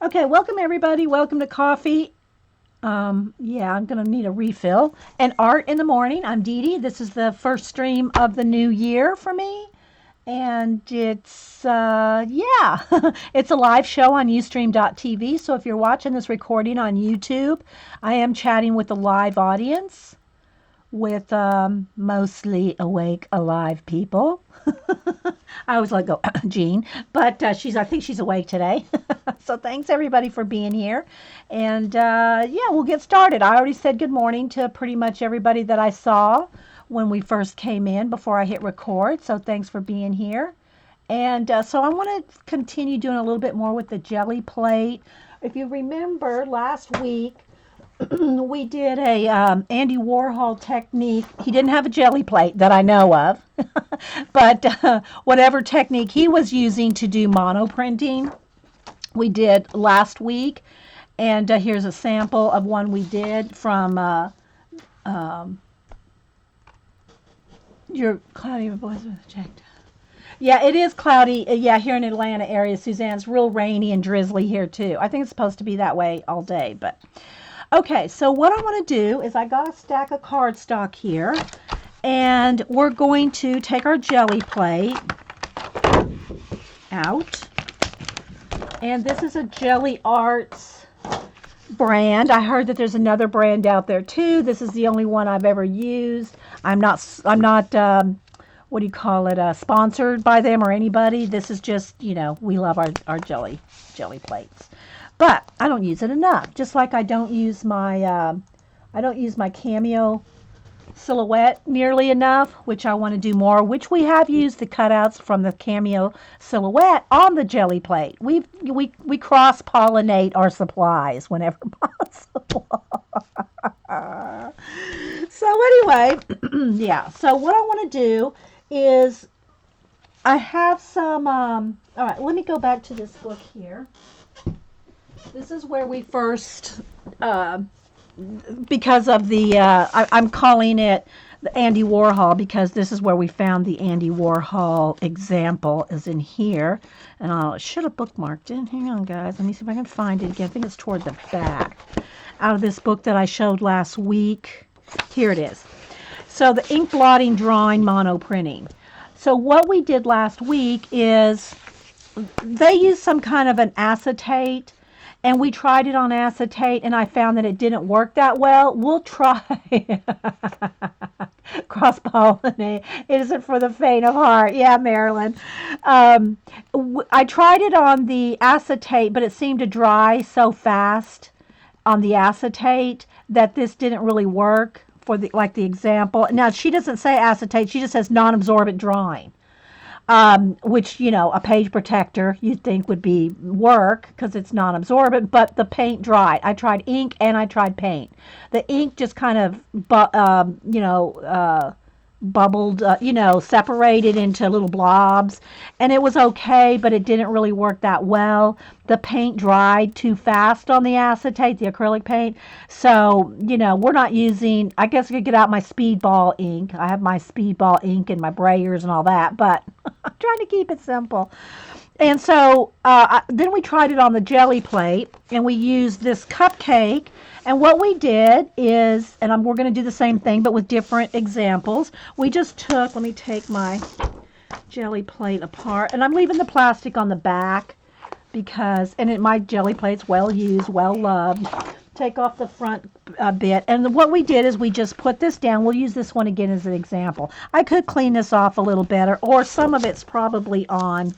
Okay, welcome everybody. Welcome to coffee. Yeah, I'm gonna need a refill. And art in the morning. I'm Dede. This is the first stream of the new year for me, and it's yeah, it's a live show on Ustream.tv. So if you're watching this recording on YouTube, I am chatting with a live audience with mostly awake, alive people. I always let go, Jean, but I think she's awake today. So thanks everybody for being here, and yeah, we'll get started. I already said good morning to pretty much everybody that I saw when we first came in before I hit record. So thanks for being here, and so I want to continue doing a little bit more with the jelly plate. If you remember last week, we did a Andy Warhol technique. He didn't have a jelly plate that I know of, but whatever technique he was using to do monoprinting, we did last week. And here's a sample of one we did from um, your cloudy voice checked. Yeah, it is cloudy. Yeah, here in Atlanta area, Suzanne's real rainy and drizzly here too. I think it's supposed to be that way all day, but okay, so what I want to do is I got a stack of cardstock here, and we're going to take our jelly plate out. And this is a Jelly Arts brand. I heard that there's another brand out there too. This is the only one I've ever used. I'm not what do you call it, sponsored by them or anybody. This is just, we love our jelly plates. But I don't use it enough. Just like I don't use my Cameo silhouette nearly enough, which I want to do more, which we have used the cutouts from the Cameo silhouette on the jelly plate. We cross pollinate our supplies whenever possible. So anyway, yeah. So what I want to do is I have some. All right, let me go back to this book here. This is where we first, because of the, I'm calling it the Andy Warhol because this is where we found the Andy Warhol example is in here. And I should have bookmarked it. Hang on, guys. Let me see if I can find it again. I think it's toward the back. Out of this book that I showed last week. Here it is. So the ink blotting drawing monoprinting. So what we did last week is they used some kind of an acetate, and we tried it on acetate, and I found that it didn't work that well. We'll try cross-pollinate. It isn't for the faint of heart. Yeah, Marilyn. I tried it on the acetate, but it seemed to dry so fast on the acetate that this didn't really work for the example. Now, she doesn't say acetate. She just says non-absorbent drawing. Which, a page protector you'd think would be work because it's non-absorbent, but the paint dried. I tried ink and I tried paint. The ink just kind of, bubbled, separated into little blobs, and it was okay, but it didn't really work that well. The paint dried too fast on the acetate, the acrylic paint. So, we're not using, I guess I could get out my speedball ink. I have my speedball ink and my brayers and all that, but I'm trying to keep it simple. And so then we tried it on the jelly plate, and we used this cupcake. And what we did is, and we're going to do the same thing, but with different examples. We just took, let me take my jelly plate apart, and I'm leaving the plastic on the back because, my jelly plate's well used, well loved. Take off the front bit, and what we did is we just put this down. We'll use this one again as an example. I could clean this off a little better, or some of it's probably on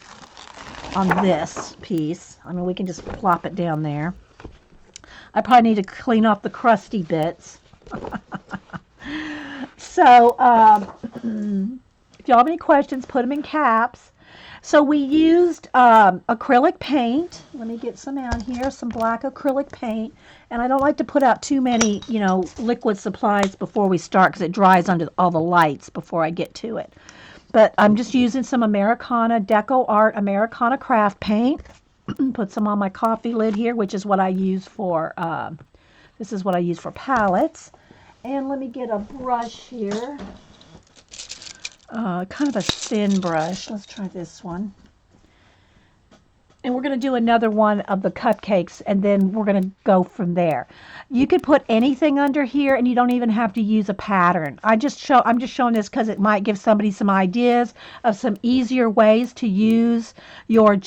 this piece. I mean, we can just plop it down there. I probably need to clean off the crusty bits. So, if y'all have any questions, put them in caps. So we used acrylic paint. Let me get some out here, some black acrylic paint. And I don't like to put out too many, liquid supplies before we start because it dries under all the lights before I get to it. But I'm just using some Americana Deco Art Americana craft paint. Put some on my coffee lid here, which is what I use for, this is what I use for palettes. And let me get a brush here. Kind of a thin brush. Let's try this one. And we're going to do another one of the cupcakes, and then we're going to go from there. You could put anything under here, and you don't even have to use a pattern. I'm just showing this because it might give somebody some ideas of some easier ways to use your your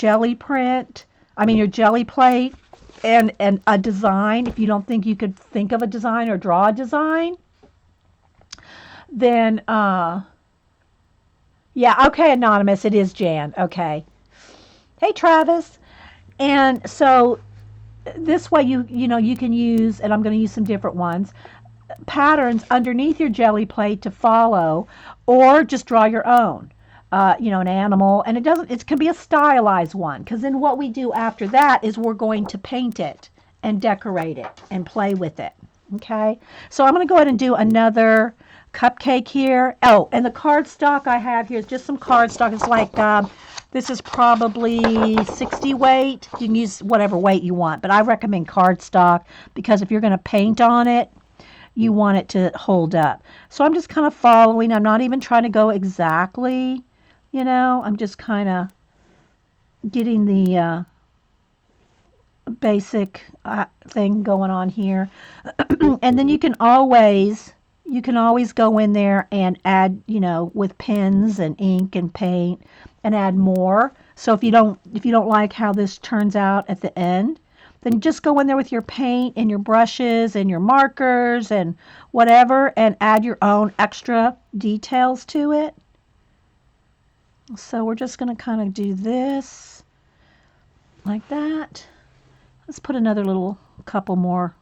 GelliPlate, and a design. If you don't think you could think of a design or draw a design, then yeah, okay, Anonymous, it is Jan. Okay. Hey, Travis. And so this way you can use, and I'm going to use some different ones, patterns underneath your GelliPlate to follow, or just draw your own. An animal, and it can be a stylized one, because then what we do after that is we're going to paint it and decorate it and play with it. Okay, so I'm going to go ahead and do another cupcake here. Oh, and the cardstock I have here is just some cardstock. It's like this is probably 60 weight. You can use whatever weight you want, but I recommend cardstock because if you're going to paint on it, you want it to hold up. So I'm just kind of following. I'm not even trying to go exactly, I'm just kind of getting the basic thing going on here. And then you can always go in there and add, with pens and ink and paint, and add more. So if you don't like how this turns out at the end, then just go in there with your paint and your brushes and your markers and whatever, and add your own extra details to it. So we're just going to kind of do this like that. Let's put another couple more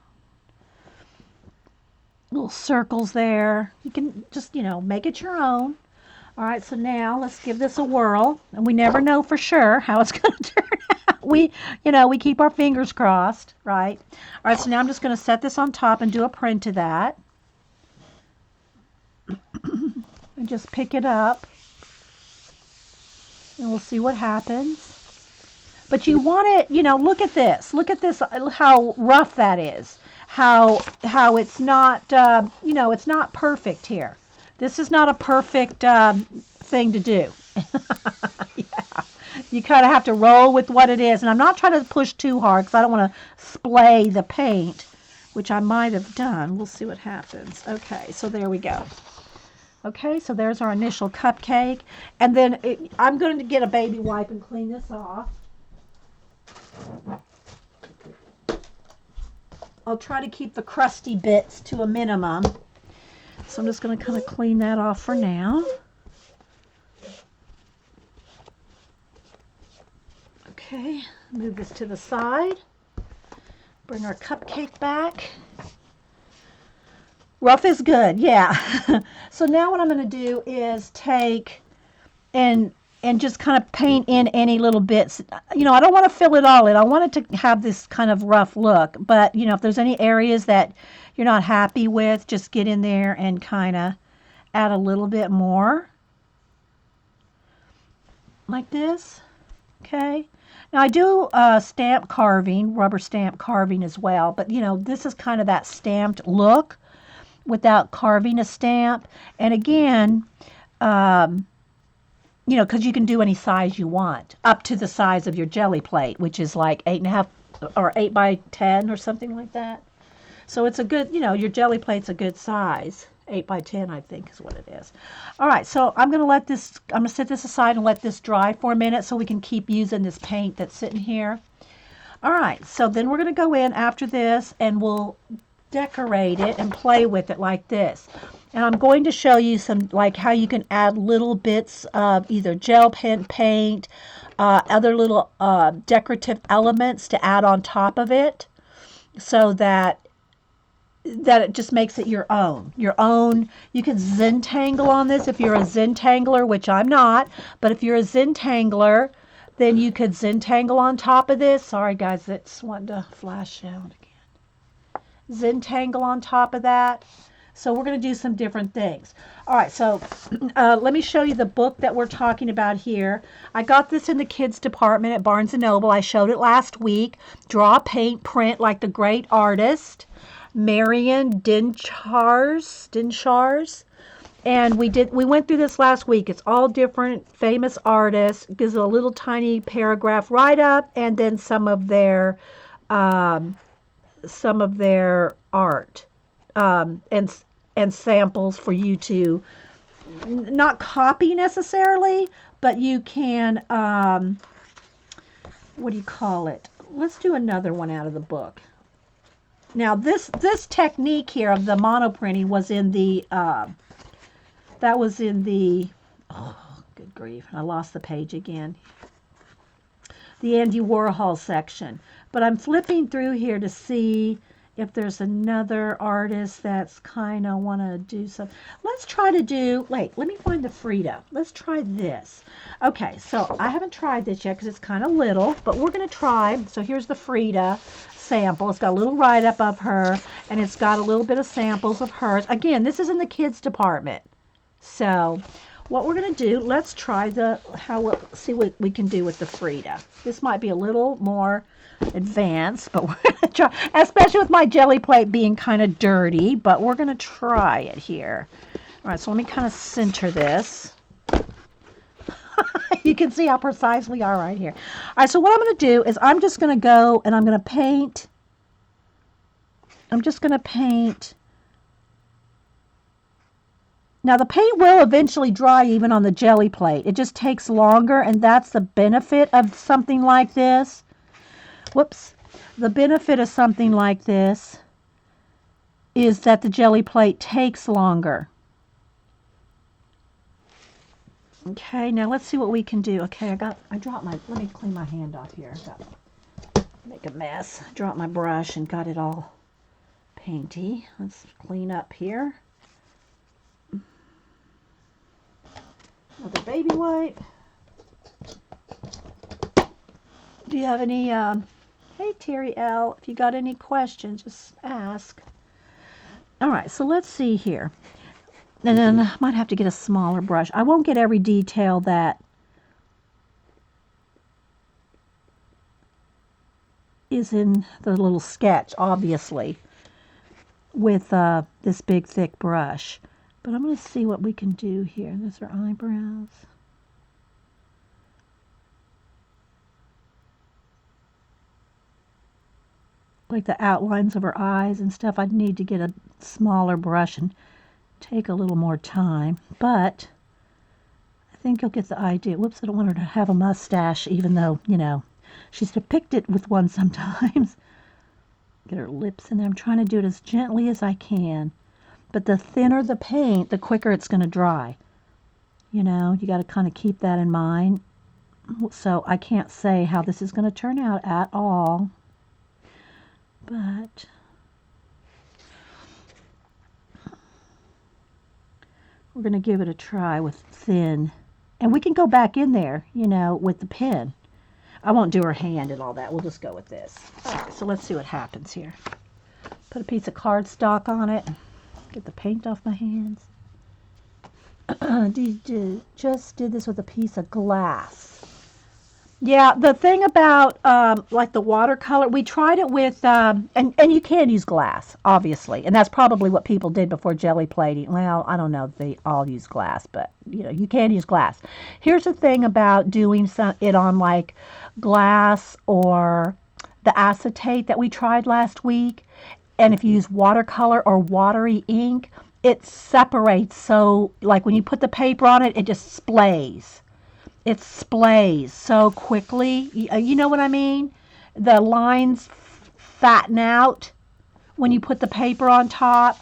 little circles there. You can just, make it your own. All right, so now let's give this a whirl, and we never know for sure how it's going to turn out. We keep our fingers crossed, right? All right, so now I'm just going to set this on top and do a print of that. And just pick it up, and we'll see what happens. But you want it, look at this. Look at this, how rough that is. How it's not, it's not perfect here. This is not a perfect thing to do. Yeah. You kind of have to roll with what it is. And I'm not trying to push too hard because I don't want to splay the paint, which I might have done. We'll see what happens. Okay, so there we go. Okay, so there's our initial cupcake. And then I'm going to get a baby wipe and clean this off. I'll try to keep the crusty bits to a minimum. So I'm just going to kind of clean that off for now. Okay, move this to the side. Bring our cupcake back. Rough is good, yeah. So now what I'm going to do is take and just kind of paint in any little bits. I don't want to fill it all in. I want it to have this kind of rough look. But, if there's any areas that you're not happy with, just get in there and kind of add a little bit more. Like this. Okay. Now I do stamp carving, rubber stamp carving as well. But, this is kind of that stamped look without carving a stamp. And again, because you can do any size you want, up to the size of your GelliPlate, which is like 8.5 or 8 by 10 or something like that. So it's a good, your GelliPlate's a good size. 8 by 10, I think, is what it is. All right, so I'm going to set this aside and let this dry for a minute so we can keep using this paint that's sitting here. All right, so then we're going to go in after this and we'll decorate it and play with it like this. And I'm going to show you some, like how you can add little bits of either gel pen paint, other little decorative elements to add on top of it, so that it just makes it your own. Your own. You can Zentangle on this if you're a Zentangler, which I'm not. But if you're a Zentangler, then you could Zentangle on top of this. Sorry guys, it's wanting to flash out again. Zentangle on top of that. So we're going to do some different things. All right, so let me show you the book that we're talking about here. I got this in the kids department at Barnes & Noble. I showed it last week. Draw, Paint, Print Like the Great Artist. Marion Dinchars. And we went through this last week. It's all different famous artists. Gives a little tiny paragraph write up, and then um, some of their art, and samples for you to not copy necessarily, but you can, what do you call it? Let's do another one out of the book. Now this technique here of the monoprinting was in the that was in the, oh, good grief, I lost the page again. The Andy Warhol section. But I'm flipping through here to see if there's another artist that's kind of want to do something. Let's try to do, wait, let me find the Frida. Let's try this. Okay, so I haven't tried this yet because it's kind of little, but we're going to try. So here's the Frida sample. It's got a little write-up of her, and it's got a little bit of samples of hers. Again, this is in the kids department. So what we're going to do, let's try see what we can do with the Frida. This might be a little more advanced, but we're going to try, especially with my GelliPlate being kind of dirty, but we're going to try it here. All right, so let me kind of center this. You can see how precise we are right here. All right, so what I'm going to do is I'm just going to go and I'm going to paint. I'm just going to paint. Now, the paint will eventually dry even on the GelliPlate. It just takes longer, and that's the benefit of something like this. Whoops. The benefit of something like this is that the GelliPlate takes longer. Okay, now let's see what we can do. Okay, I dropped my, let me clean my hand off here. Make a mess. I dropped my brush and got it all painty. Let's clean up here. Another baby wipe. Do you have any, hey Terry L, if you got any questions, just ask. All right, so let's see here. And then I might have to get a smaller brush. I won't get every detail that is in the little sketch, obviously, with this big thick brush. But I'm going to see what we can do here. Those are eyebrows. Like the outlines of her eyes and stuff. I'd need to get a smaller brush and take a little more time. But I think you'll get the idea. Whoops, I don't want her to have a mustache, even though, you know, she's depicted with one sometimes. Get her lips in there. I'm trying to do it as gently as I can. But the thinner the paint, the quicker it's going to dry. You know, you got to kind of keep that in mind. So I can't say how this is going to turn out at all. But we're going to give it a try with thin. And we can go back in there, you know, with the pen. I won't do her hand and all that. We'll just go with this. All right, so let's see what happens here. Put a piece of cardstock on it. Get the paint off my hands. Just did this with a piece of glass. Yeah, the thing about like the watercolor, we tried it with, and you can use glass, obviously, and that's probably what people did before jelly plating. Well, I don't know if they all use glass, but you know, you can use glass. Here's the thing about doing it on like glass or the acetate that we tried last week. And if you use watercolor or watery ink, it separates. So like when you put the paper on it, it just splays. It splays so quickly. You know what I mean? The lines fatten out when you put the paper on top.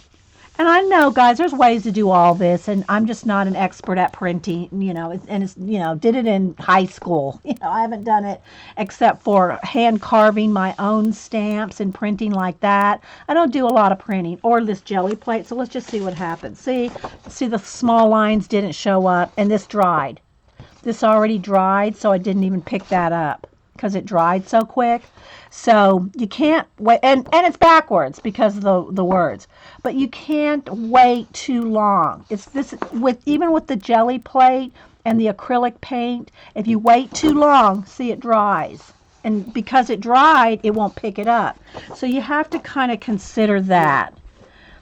And I know, guys, there's ways to do all this, and I'm just not an expert at printing, you know, and it's, you know, did it in high school. You know, I haven't done it except for hand carving my own stamps and printing like that. I don't do a lot of printing or this GelliPlate, so let's just see what happens. See the small lines didn't show up, and this dried. This already dried, so I didn't even pick that up because it dried so quick. So you can't wait, and it's backwards because of the words. But you can't wait too long. It's this even with the GelliPlate and the acrylic paint. If you wait too long, see, it dries, and because it dried, it won't pick it up. So you have to kind of consider that.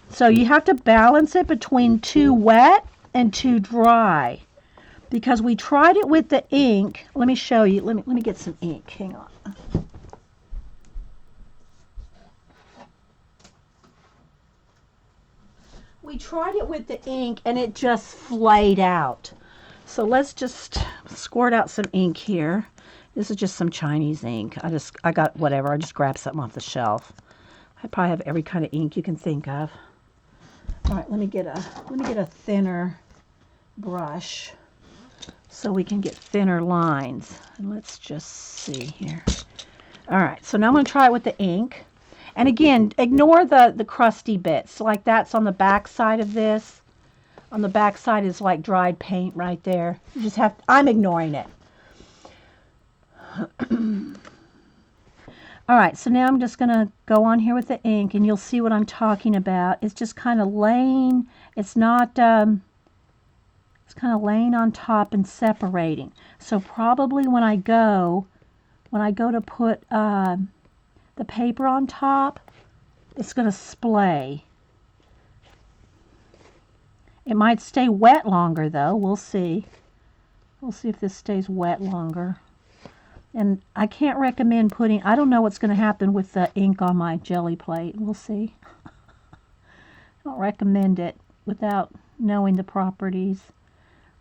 So you have to balance it between too wet and too dry. Because we tried it with the ink. Let me show you. Let me get some ink. Hang on. We tried it with the ink and it just flayed out. So let's just squirt out some ink here. This is just some Chinese ink. I got whatever. I just grabbed something off the shelf. I probably have every kind of ink you can think of. All right, let me get a thinner brush so we can get thinner lines. And let's just see here. All right, so now I'm going to try it with the ink. And again, ignore the crusty bits. Like that's on the back side of this. On the back side is like dried paint right there. You just have, I'm ignoring it. All right, so now I'm just going to go on here with the ink and you'll see what I'm talking about. It's just kind of laying, it's not, it's kind of laying on top and separating. So probably when I go to put the paper on top, it's going to splay. It might stay wet longer though. We'll see. We'll see if this stays wet longer. And I can't recommend putting, I don't know what's going to happen with the ink on my GelliPlate. We'll see. I don't recommend it without knowing the properties.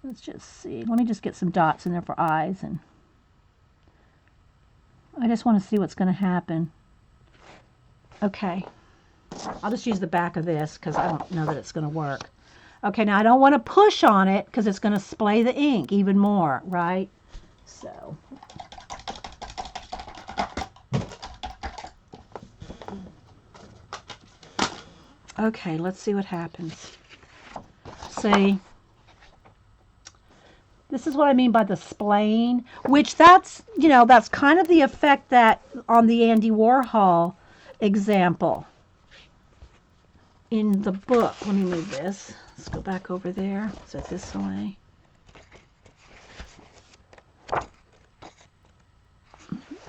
Let's just see. Let me just get some dots in there for eyes. And I just want to see what's going to happen. Okay. I'll just use the back of this because I don't know that it's going to work. Okay, now I don't want to push on it because it's going to splay the ink even more, right? So... okay, let's see what happens. See, this is what I mean by the splaying, which that's, you know, that's kind of the effect that on the Andy Warhol example in the book. Let me move this. Let's go back over there. Set this away.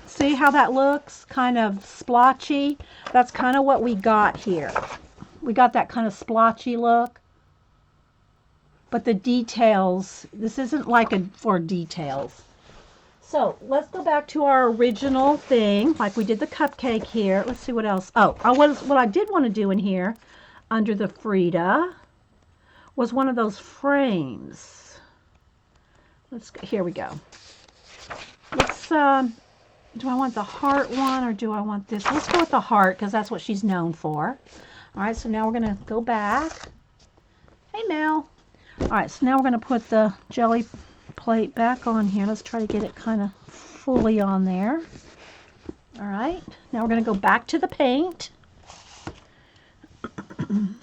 See how that looks? Kind of splotchy. That's kind of what we got here. We got that kind of splotchy look. But the details, this isn't like for details. So let's go back to our original thing, like we did the cupcake here. Let's see what else. Oh, what I did want to do in here, under the Frida, was one of those frames. Here we go. Let's, do I want the heart one or do I want this? Let's go with the heart because that's what she's known for. All right, so now we're going to go back. Hey, Mel. All right, so now we're going to put the GelliPlate back on here. Let's try to get it kind of fully on there. All right, now we're going to go back to the paint. Where's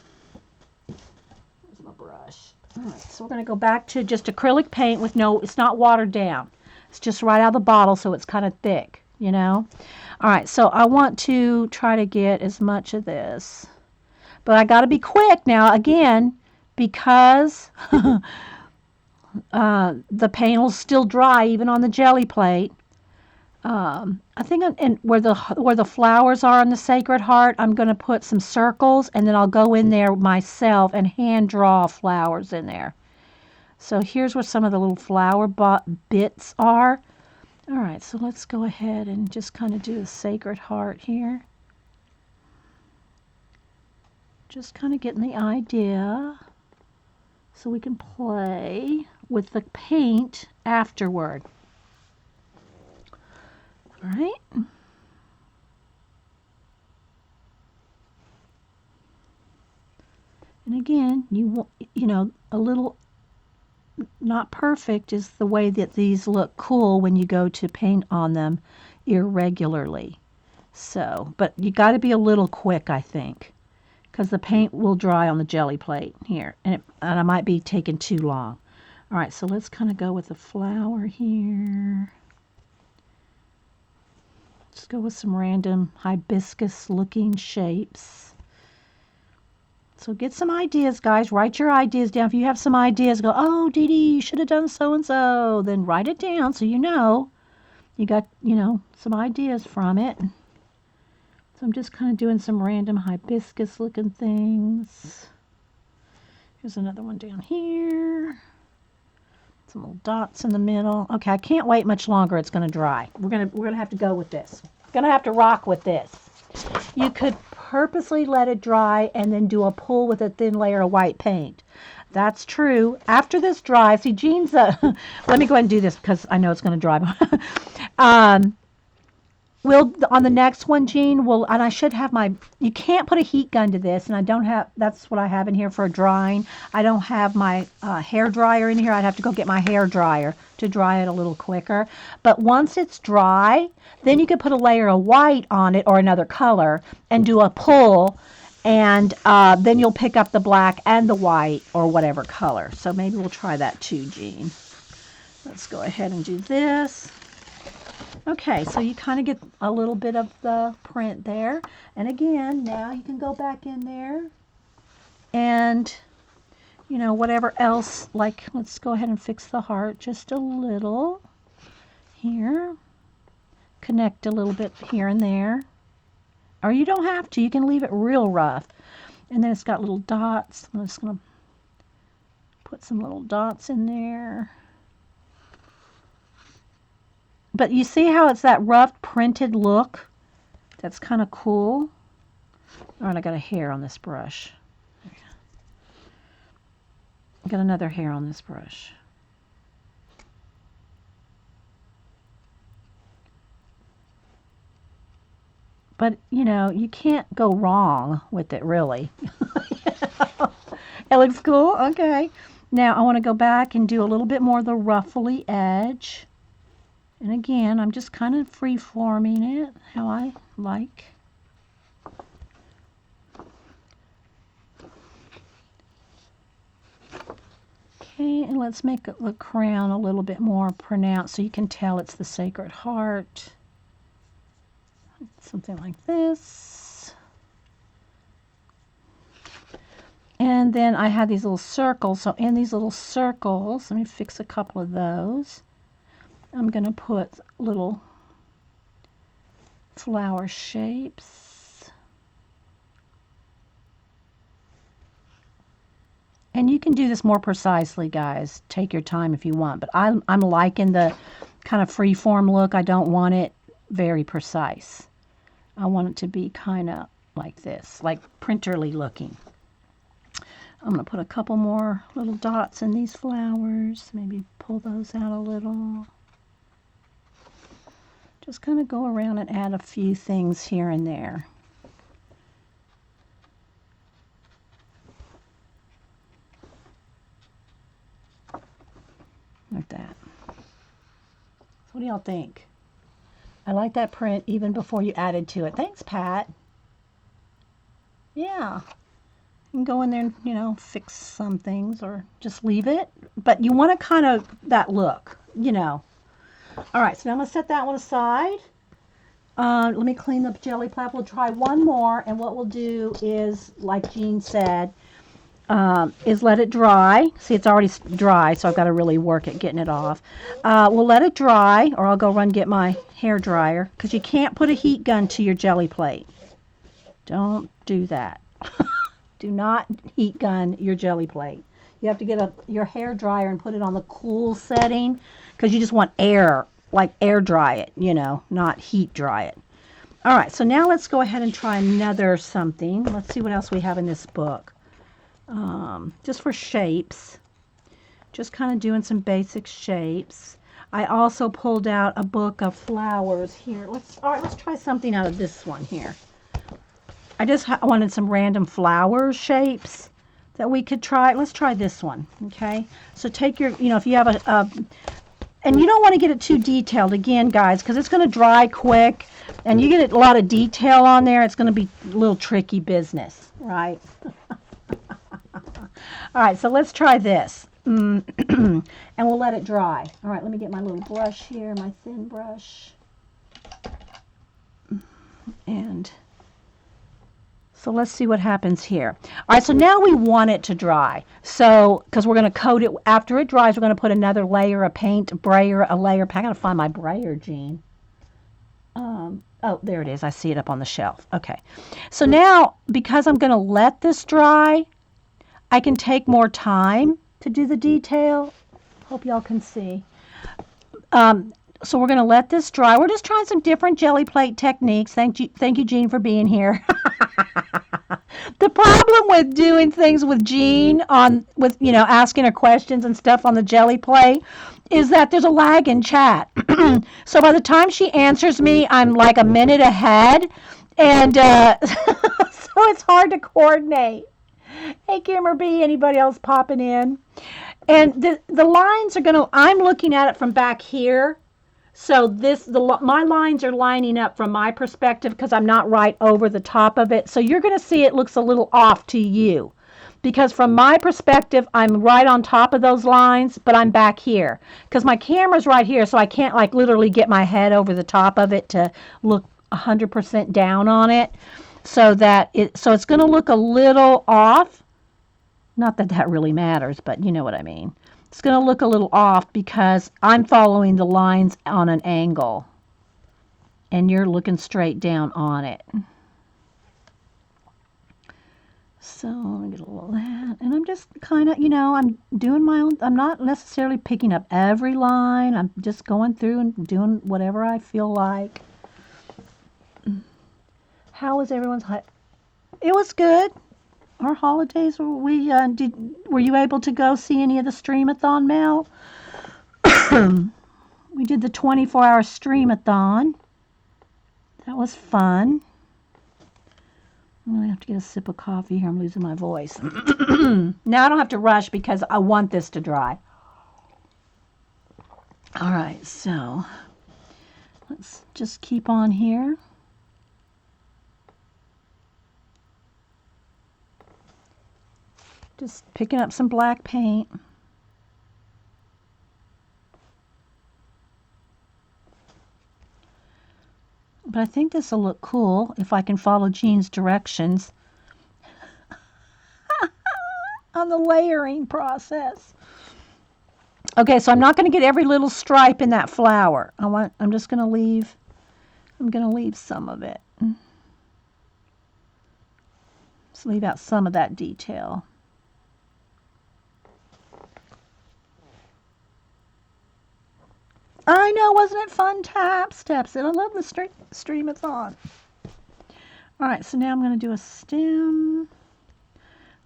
my brush? All right, so we're going to go back to just acrylic paint with no, it's not watered down. It's just right out of the bottle, so it's kind of thick, you know. All right, so I want to try to get as much of this. But I got to be quick now, again, because the paint will still dry even on the GelliPlate. I think where the flowers are on the Sacred Heart, I'm going to put some circles, and then I'll go in there myself and hand draw flowers in there. So here's where some of the little flower bits are. All right, so let's go ahead and just kind of do the Sacred Heart here. Just kind of getting the idea so we can play with the paint afterward. All right. And again, you know, a little not perfect is the way that these look cool when you go to paint on them irregularly. So, but you got to be a little quick, I think, because the paint will dry on the GelliPlate here, and I might be taking too long. All right, so let's kind of go with the flower here. Just go with some random hibiscus-looking shapes. So get some ideas, guys. Write your ideas down. If you have some ideas, go, oh, Dede, you should have done so-and-so. Then write it down so you know. You got, you know, some ideas from it. So I'm just kind of doing some random hibiscus-looking things. Here's another one down here. Some little dots in the middle. Okay, I can't wait much longer. It's going to dry. We're gonna have to go with this. Gonna have to rock with this. You could purposely let it dry and then do a pull with a thin layer of white paint. That's true. After this dries, see, Jean's let me go ahead and do this because I know it's going to dry. We'll on the next one, Jean. And I should have my. You can't put a heat gun to this, and I don't have. That's what I have in here for drying. I don't have my hair dryer in here. I'd have to go get my hair dryer to dry it a little quicker. But once it's dry, then you could put a layer of white on it or another color and do a pull, and then you'll pick up the black and the white or whatever color. So maybe we'll try that too, Jean. Let's go ahead and do this. Okay, so you kind of get a little bit of the print there. And again, now you can go back in there and, you know, whatever else, like, let's go ahead and fix the heart just a little here. Connect a little bit here and there. Or you don't have to. You can leave it real rough. And then it's got little dots. I'm just going to put some little dots in there. But you see how it's that rough printed look? That's kind of cool. All right, I got a hair on this brush. I got another hair on this brush. But, you know, you can't go wrong with it, really. It looks cool? Okay. Now, I want to go back and do a little bit more of the ruffly edge. And again, I'm just kind of free-forming it how I like. Okay, and let's make the crown a little bit more pronounced so you can tell it's the Sacred Heart. Something like this. And then I had these little circles. So in these little circles, let me fix a couple of those. I'm going to put little flower shapes. And you can do this more precisely, guys. Take your time if you want. But I'm liking the kind of free-form look. I don't want it very precise. I want it to be kind of like this, like printerly looking. I'm going to put a couple more little dots in these flowers. Maybe pull those out a little. Just kind of go around and add a few things here and there. Like that. So what do y'all think? I like that print even before you added to it. Thanks, Pat. Yeah. You can go in there and, you know, fix some things or just leave it. But you want to kind of that look, you know. All right, so now I'm going to set that one aside. Let me clean the GelliPlate. We'll try one more, and what we'll do is, like Jean said, is let it dry. See, it's already dry, so I've got to really work at getting it off. We'll let it dry, or I'll go run and get my hair dryer, because you can't put a heat gun to your GelliPlate. Don't do that. Do not heat gun your GelliPlate. You have to get your hair dryer and put it on the cool setting, because you just want air, like air dry it, you know, not heat dry it. All right, so now let's go ahead and try another something. Let's see what else we have in this book. Just for shapes, just kind of doing some basic shapes. I also pulled out a book of flowers here. All right, let's try something out of this one here. I just wanted some random flower shapes that we could try. Let's try this one, okay? So take your, you know, if you have and you don't want to get it too detailed, again, guys, because it's going to dry quick, and you get a lot of detail on there, it's going to be a little tricky business, right? All right, so let's try this, and we'll let it dry. All right, let me get my little brush here, my thin brush, and so let's see what happens here. All right, so now we want it to dry. So, because we're going to coat it, after it dries, we're going to put another layer of paint, brayer, a layer. I got to find my brayer, Jean. Oh, there it is. I see it up on the shelf. Okay. So now, because I'm going to let this dry, I can take more time to do the detail. Hope y'all can see. So we're going to let this dry. We're just trying some different jelly plate techniques. Thank you, Jean, for being here. The problem with doing things with Jean with asking her questions and stuff on the jelly plate is that there's a lag in chat. So by the time she answers me, I'm like a minute ahead, and so it's hard to coordinate. Hey, Kimmer B, anybody else popping in? And the lines are gonna. I'm looking at it from back here. So my lines are lining up from my perspective because I'm not right over the top of it. So you're going to see it looks a little off to you because from my perspective, I'm right on top of those lines, but I'm back here because my camera's right here. So I can't like literally get my head over the top of it to look 100% down on it. So it's going to look a little off. Not that that really matters, but you know what I mean. It's going to look a little off because I'm following the lines on an angle and you're looking straight down on it. So let me get a little of that. And I'm just kind of, I'm doing my own, I'm not necessarily picking up every line. I'm just going through and doing whatever I feel like. How was everyone's It was good. Our holidays, were you able to go see any of the Streamathon, Mel? We did the 24-hour Streamathon. That was fun. I'm going to have to get a sip of coffee here. I'm losing my voice. Now I don't have to rush because I want this to dry. All right, so let's just keep on here. Just picking up some black paint. But I think this will look cool if I can follow Jean's directions on the layering process. Okay, so I'm not going to get every little stripe in that flower. I'm just going to leave some of it. Just leave out some of that detail. I know, wasn't it fun? Steps. And I love the Streamathon. All right, so now I'm going to do a stem.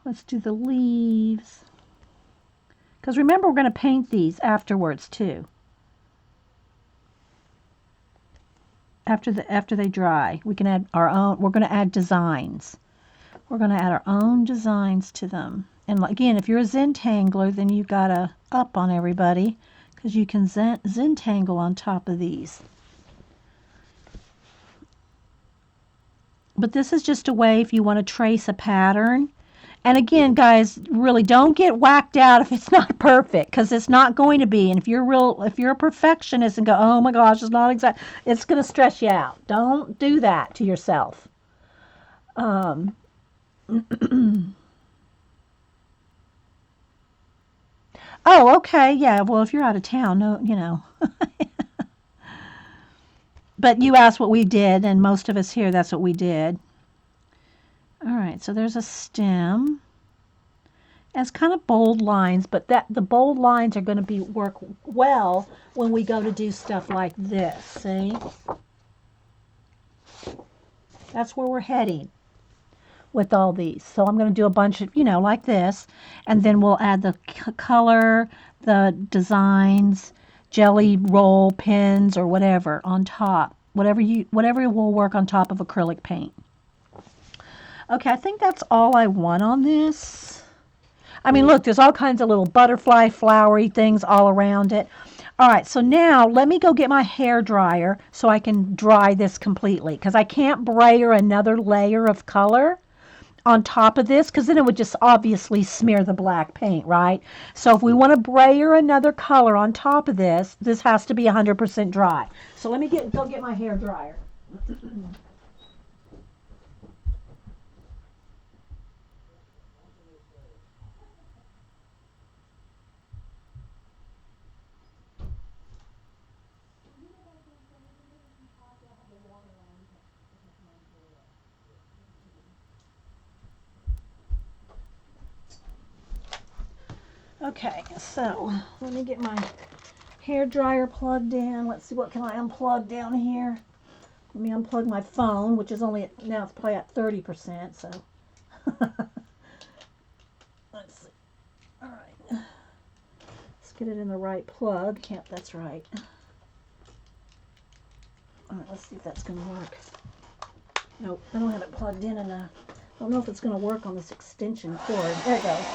Let's do the leaves. Because remember, we're going to paint these afterwards too. After they dry, we can add our own. We're going to add designs. We're going to add our own designs to them. And again, if you're a Zentangler, then you got to up on everybody because you can Zentangle on top of these. But this is just a way if you want to trace a pattern. And again, guys, really don't get whacked out if it's not perfect because it's not going to be. And if you're a perfectionist and go, oh my gosh, it's not exact, it's going to stress you out. Don't do that to yourself. Oh, okay. Yeah. Well, if you're out of town, no. But you asked what we did, and most of us here, that's what we did. All right. So there's a stem. It's kind of bold lines, but the bold lines are going to work well when we go to do stuff like this. See? That's where we're heading with all these. So I'm going to do a bunch of, like this, and then we'll add the color, the designs, jelly roll pins or whatever on top. Whatever will work on top of acrylic paint. Okay, I think that's all I want on this. I mean, look, there's all kinds of little butterfly flowery things all around it. All right, so now let me go get my hair dryer so I can dry this completely because I can't brayer another layer of color on top of this because then it would just obviously smear the black paint, right? So if we want to brayer another color on top of this, this has to be 100% dry. So let me go get my hair dryer. Okay, so let me get my hair dryer plugged in. Let's see, what can I unplug down here? Let me unplug my phone, which is only, now it's probably at 30%, so. Let's see. All right. Let's get it in the right plug. Yep, that's right. All right, let's see if that's going to work. Nope, I don't have it plugged in enough. I don't know if it's going to work on this extension cord. There it goes.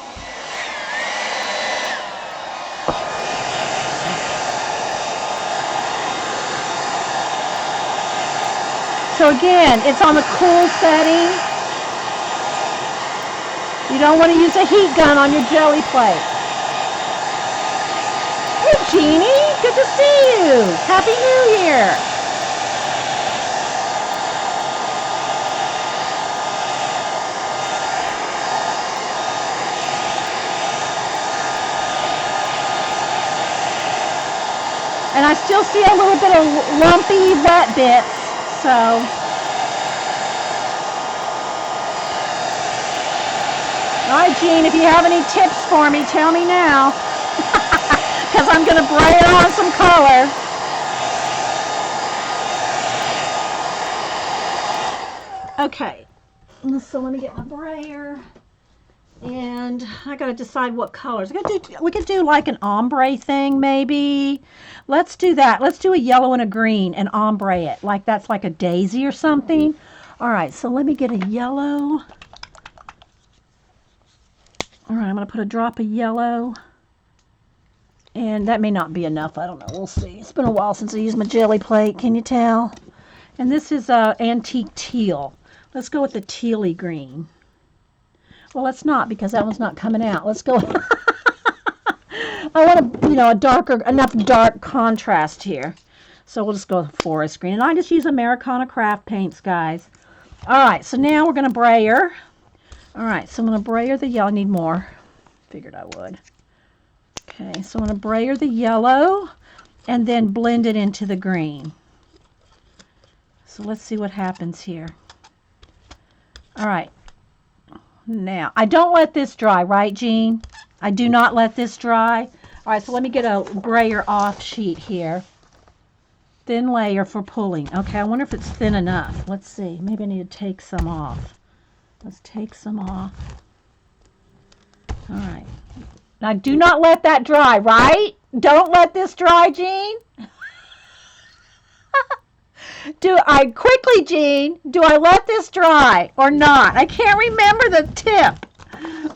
So again, it's on the cool setting. You don't want to use a heat gun on your jelly plate. Hey, Jeannie, good to see you. Happy New Year. And I still see a little bit of lumpy wet bits, so. All right, Jean, if you have any tips for me, tell me now. Because I'm going to brayer on some color. Okay, so let me get my brayer. And I got to decide what colors. We could do like an ombre thing, maybe. Let's do that. Let's do a yellow and a green and ombre it. Like that's like a daisy or something. All right, so let me get a yellow. All right, I'm going to put a drop of yellow. And that may not be enough. I don't know. We'll see. It's been a while since I used my jelly plate. Can you tell? And this is antique teal. Let's go with the tealy green. Well, let's not, because that one's not coming out. Let's go. I want a darker, enough dark contrast here. So we'll just go with forest green. And I just use Americana craft paints, guys. All right, so now we're going to brayer. All right, so I'm going to brayer the yellow. I need more. Figured I would. Okay, so I'm going to brayer the yellow and then blend it into the green. So let's see what happens here. All right. Now, I don't let this dry, right, Jean? I do not let this dry. All right, so let me get a brayer off sheet here. Thin layer for pulling. Okay, I wonder if it's thin enough. Let's see. Maybe I need to take some off. Let's take some off. All right. Now, do not let that dry, right? Don't let this dry, Jean. Quickly, Jean, do I let this dry or not? I can't remember the tip.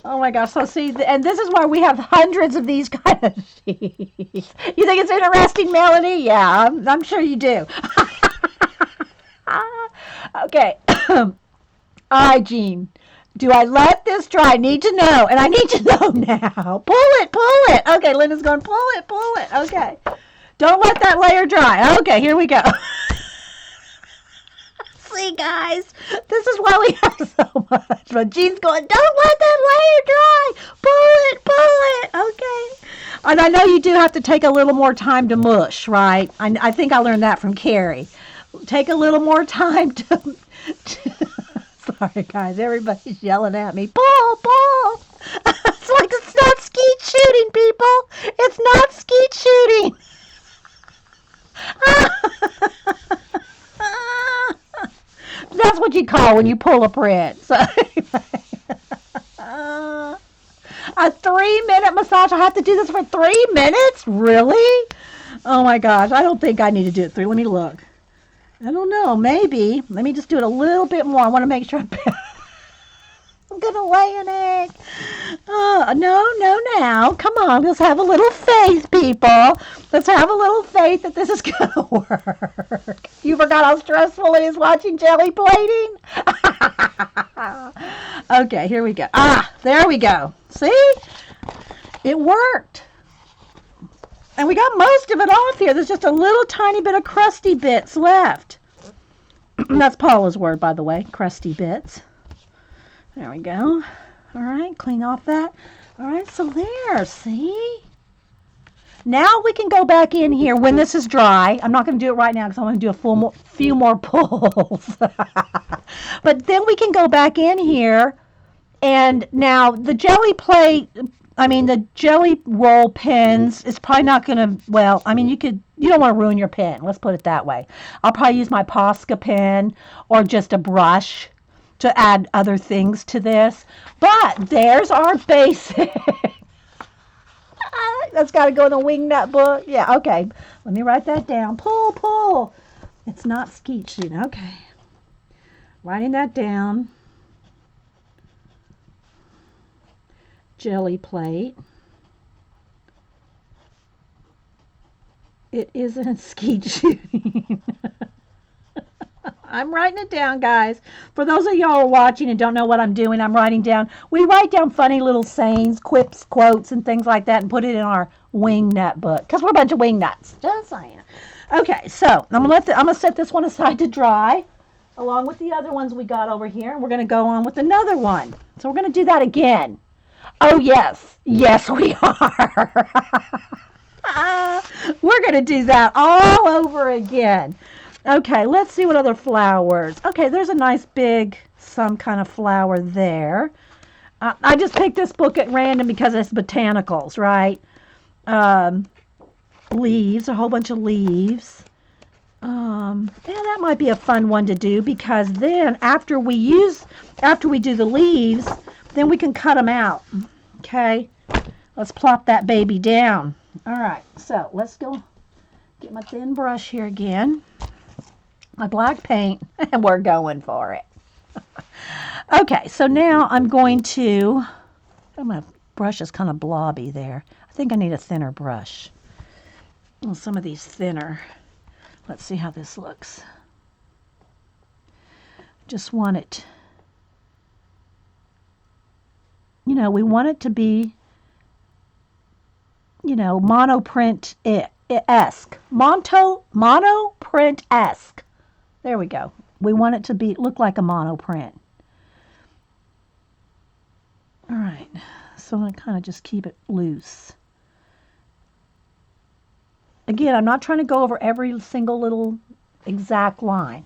Oh my gosh, so see, and this is why we have hundreds of these kind of sheets. You think it's interesting, Melanie? Yeah, I'm sure you do. Okay. All right, Jean. Do I let this dry? I need to know, and I need to know now. Pull it. Okay, Linda's going, pull it. Okay. Don't let that layer dry. Okay, here we go. See, guys, this is why we have so much. But Jean's going, don't let that layer dry. Pull it. Okay. And I know you do have to take a little more time to mush, right? I think I learned that from Carrie. Take a little more time to Sorry, guys. Everybody's yelling at me. Pull. It's like it's not skeet shooting, people. It's not skeet shooting. That's what you call when you pull a print. So, a 3-minute massage. I have to do this for 3 minutes? Really? Oh my gosh. I don't think I need to do it 3. Let me look. I don't know. Maybe. Let me just do it a little bit more. I want to make sure I'm going to lay an egg. No, now. Come on. Let's have a little faith, people. Let's have a little faith that this is going to work. You forgot how stressful it is watching jelly plating? Okay, here we go. There we go. See? It worked. And we got most of it off here. There's just a little tiny bit of crusty bits left. That's Paula's word, by the way, crusty bits. There we go. All right, clean off that. All right, so there, see? Now we can go back in here when this is dry. I'm not going to do it right now because I want to do a few more pulls. But then we can go back in here. And now the jelly plate I mean, the jelly roll pens is probably not going to, well, I mean, you don't want to ruin your pen. Let's put it that way. I'll probably use my Posca pen or just a brush to add other things to this. But there's our basic. That's got to go in the wing nut book. Yeah, okay. Let me write that down. Pull, pull. It's not skeeching. Okay. Writing that down. GelliPlate. It isn't skeet shooting. I'm writing it down, guys. For those of y'all watching and don't know what I'm doing, I'm writing down. We write down funny little sayings, quips, quotes, and things like that, and put it in our wing nut book because we're a bunch of wing nuts. Just saying. Okay, so I'm gonna set this one aside to dry, along with the other ones we got over here, and we're gonna go on with another one. So we're gonna do that again. Oh yes, yes we are. We're gonna do that all over again. Okay, let's see what other flowers. Okay, there's a nice big some kind of flower there. I just picked this book at random because it's botanicals, right? Leaves, a whole bunch of leaves. Yeah, that might be a fun one to do because then after we do the leaves, then we can cut them out. Okay, let's plop that baby down. All right, so let's go get my thin brush here again. My black paint, and we're going for it. Okay, so now my brush is kind of blobby there. I think I need a thinner brush. Well, some of these thinner. Let's see how this looks. Just want it, we want it to be, monoprint-esque. Monoprint-esque. There we go. We want it to look like a monoprint. All right, so I'm going to kind of just keep it loose. Again, I'm not trying to go over every single little exact line.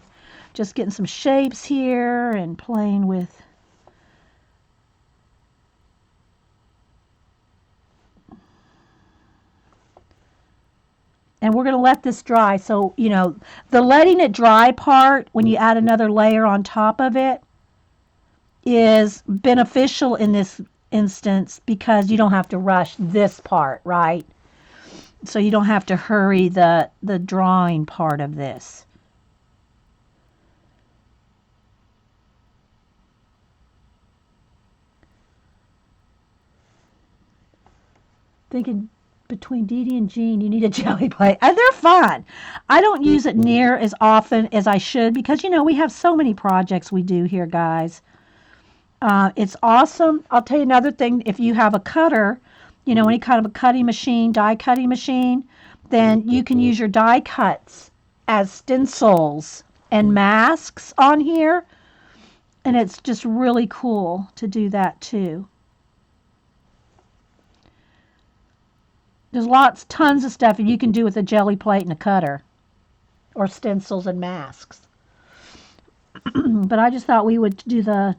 Just getting some shapes here and playing with. And we're going to let this dry. So, the letting it dry part, when you add another layer on top of it, is beneficial in this instance because you don't have to rush this part, right? So you don't have to hurry the drawing part of this. Thinking between Dede and Jean, you need a GelliPlate. And they're fun. I don't use it near as often as I should because, we have so many projects we do here, guys. It's awesome. I'll tell you another thing. If you have a cutter, any kind of a cutting machine, die cutting machine, then you can use your die cuts as stencils and masks on here. And it's just really cool to do that too. There's tons of stuff you can do with a GelliPlate and a cutter, or stencils and masks. But I just thought we would do the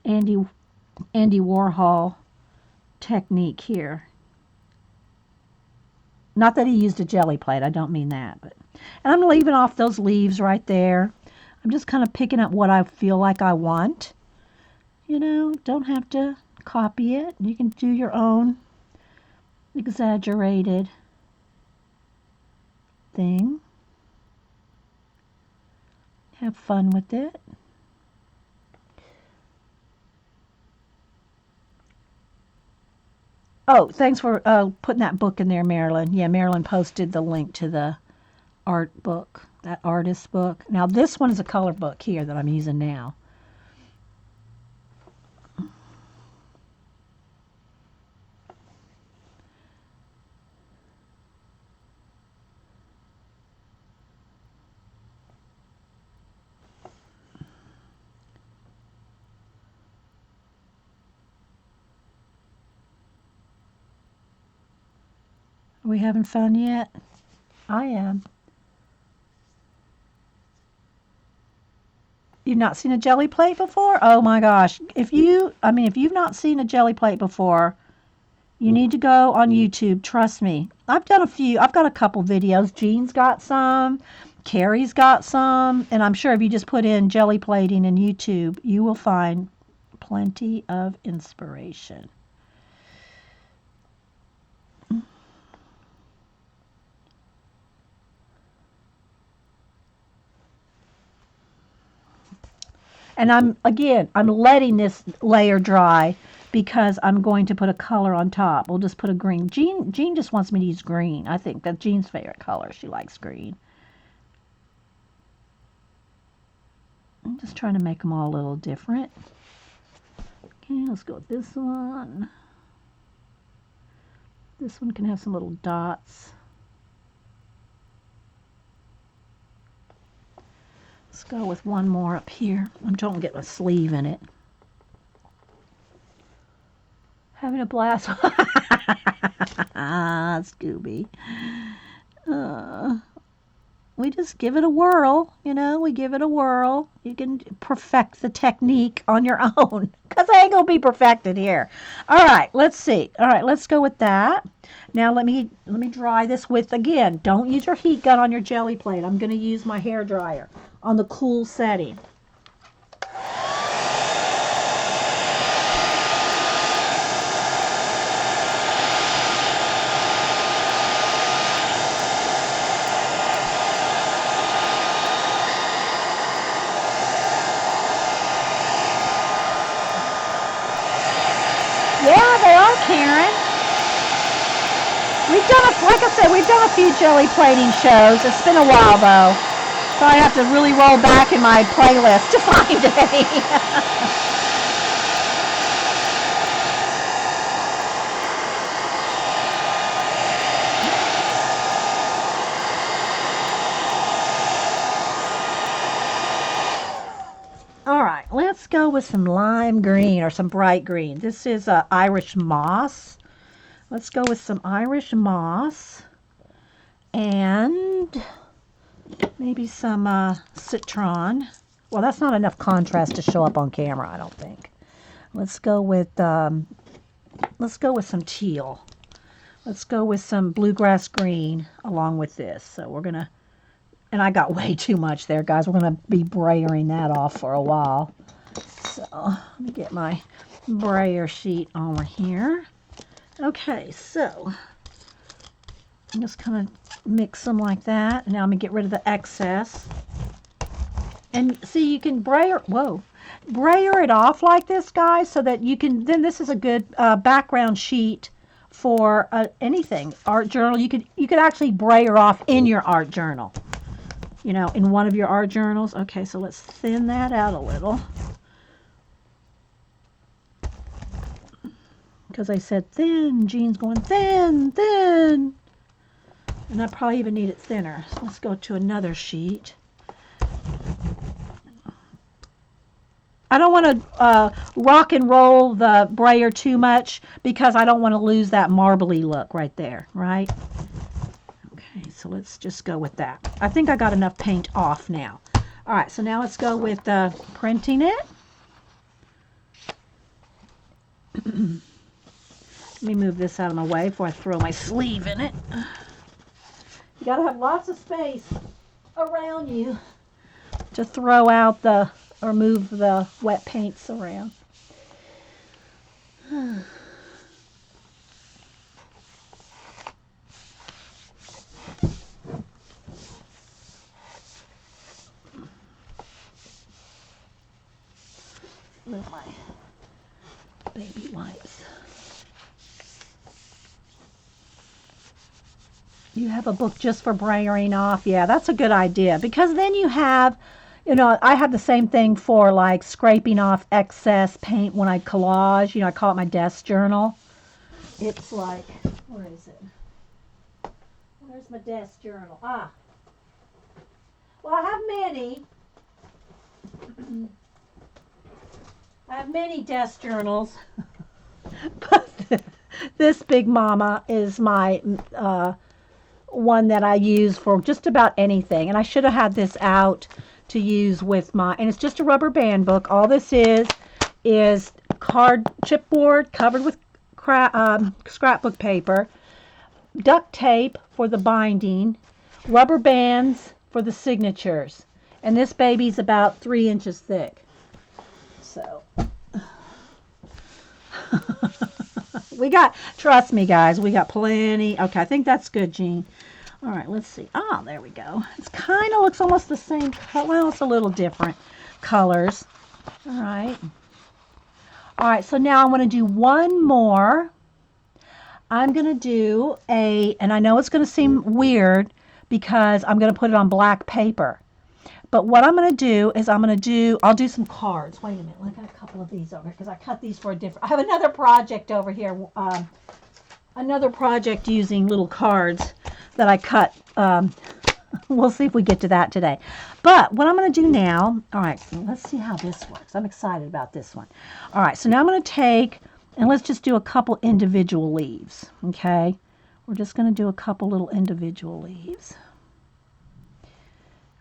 Andy Warhol technique here. Not that he used a GelliPlate, I don't mean that. And I'm leaving off those leaves right there. I'm just kind of picking up what I feel like I want. Don't have to copy it. You can do your own exaggerated thing. Have fun with it. Oh, thanks for putting that book in there, Marilyn. Yeah, Marilyn posted the link to the art book, that artist book. Now, this one is a color book here that I'm using now. Are we having fun yet? I am. You've not seen a GelliPlate before? Oh my gosh. If you've not seen a GelliPlate before, You need to go on YouTube. Trust me. I've got a couple videos. Jean's got some. Carrie's got some. And I'm sure if you just put in jelly plating in YouTube, you will find plenty of inspiration. And I'm letting this layer dry because I'm going to put a color on top. We'll just put a green. Jean just wants me to use green. I think that's Jean's favorite color. She likes green. I'm just trying to make them all a little different. Okay, let's go with this one. This one can have some little dots. Let's go with one more up here. I'm trying to get my sleeve in it. Having a blast. Scooby. We just give it a whirl, you know, we give it a whirl. You can perfect the technique on your own, because I ain't going to be perfected here. All right, let's see. All right, let's go with that. Now let me dry this with, again, don't use your heat gun on your jelly plate. I'm going to use my hair dryer on the cool setting. Yeah, they are, Karen. Like I said, we've done a few jelly plating shows. It's been a while though, so I have to really roll back in my playlist to find any. All right, let's go with some lime green or some bright green. This is Irish moss. Let's go with some Irish moss and maybe some citron. Well, that's not enough contrast to show up on camera, I don't think. Let's go with some teal. Let's go with some bluegrass green along with this. So we're gonna, and I got way too much there, guys. We're gonna be brayering that off for a while. So let me get my brayer sheet over here. Okay, so I'm just kind of mix them like that. Now I'm going to get rid of the excess. And see, you can brayer it off like this, guys, so that you can, then this is a good background sheet for anything. Art journal, you could actually brayer off in your art journal, you know, in one of your art journals. Okay, so let's thin that out a little. Because I said thin, Jean's going thin, thin. And I probably even need it thinner. So let's go to another sheet. I don't want to rock and roll the brayer too much because I don't want to lose that marbly look right there, right? Okay, so let's just go with that. I think I got enough paint off now. All right, so now let's go with printing it. Let me move this out of my way before I throw my sleeve in it. You gotta have lots of space around you to throw out or move the wet paints around. With my baby wipes. You have a book just for brayering off. Yeah, that's a good idea, because then you have, you know, I have the same thing for like scraping off excess paint when I collage. You know, I call it my desk journal. It's like, where is it? Where's my desk journal? Ah. Well, I have many. I have many desk journals. But this big mama is my one that I use for just about anything. And I should have had this out to use with my, and it's just a rubber band book. All this is card chipboard covered with scrapbook paper, duct tape for the binding, rubber bands for the signatures. And this baby's about 3 inches thick. So, trust me guys, we got plenty. Okay, I think that's good, Jean. All right, let's see. Oh, there we go. It kind of looks almost the same color. Well, it's a little different colors. All right. All right, so now I'm going to do one more. I'm going to do and I know it's going to seem weird because I'm going to put it on black paper. But what I'm going to do is I'll do some cards. Wait a minute, I got a couple of these over here because I cut these for I have another project over here. Another project using little cards that I cut. We'll see if we get to that today. But what I'm going to do now, all right, so let's see how this works. I'm excited about this one. All right, so now I'm going to take, and let's just do a couple individual leaves, okay? We're just going to do a couple little individual leaves.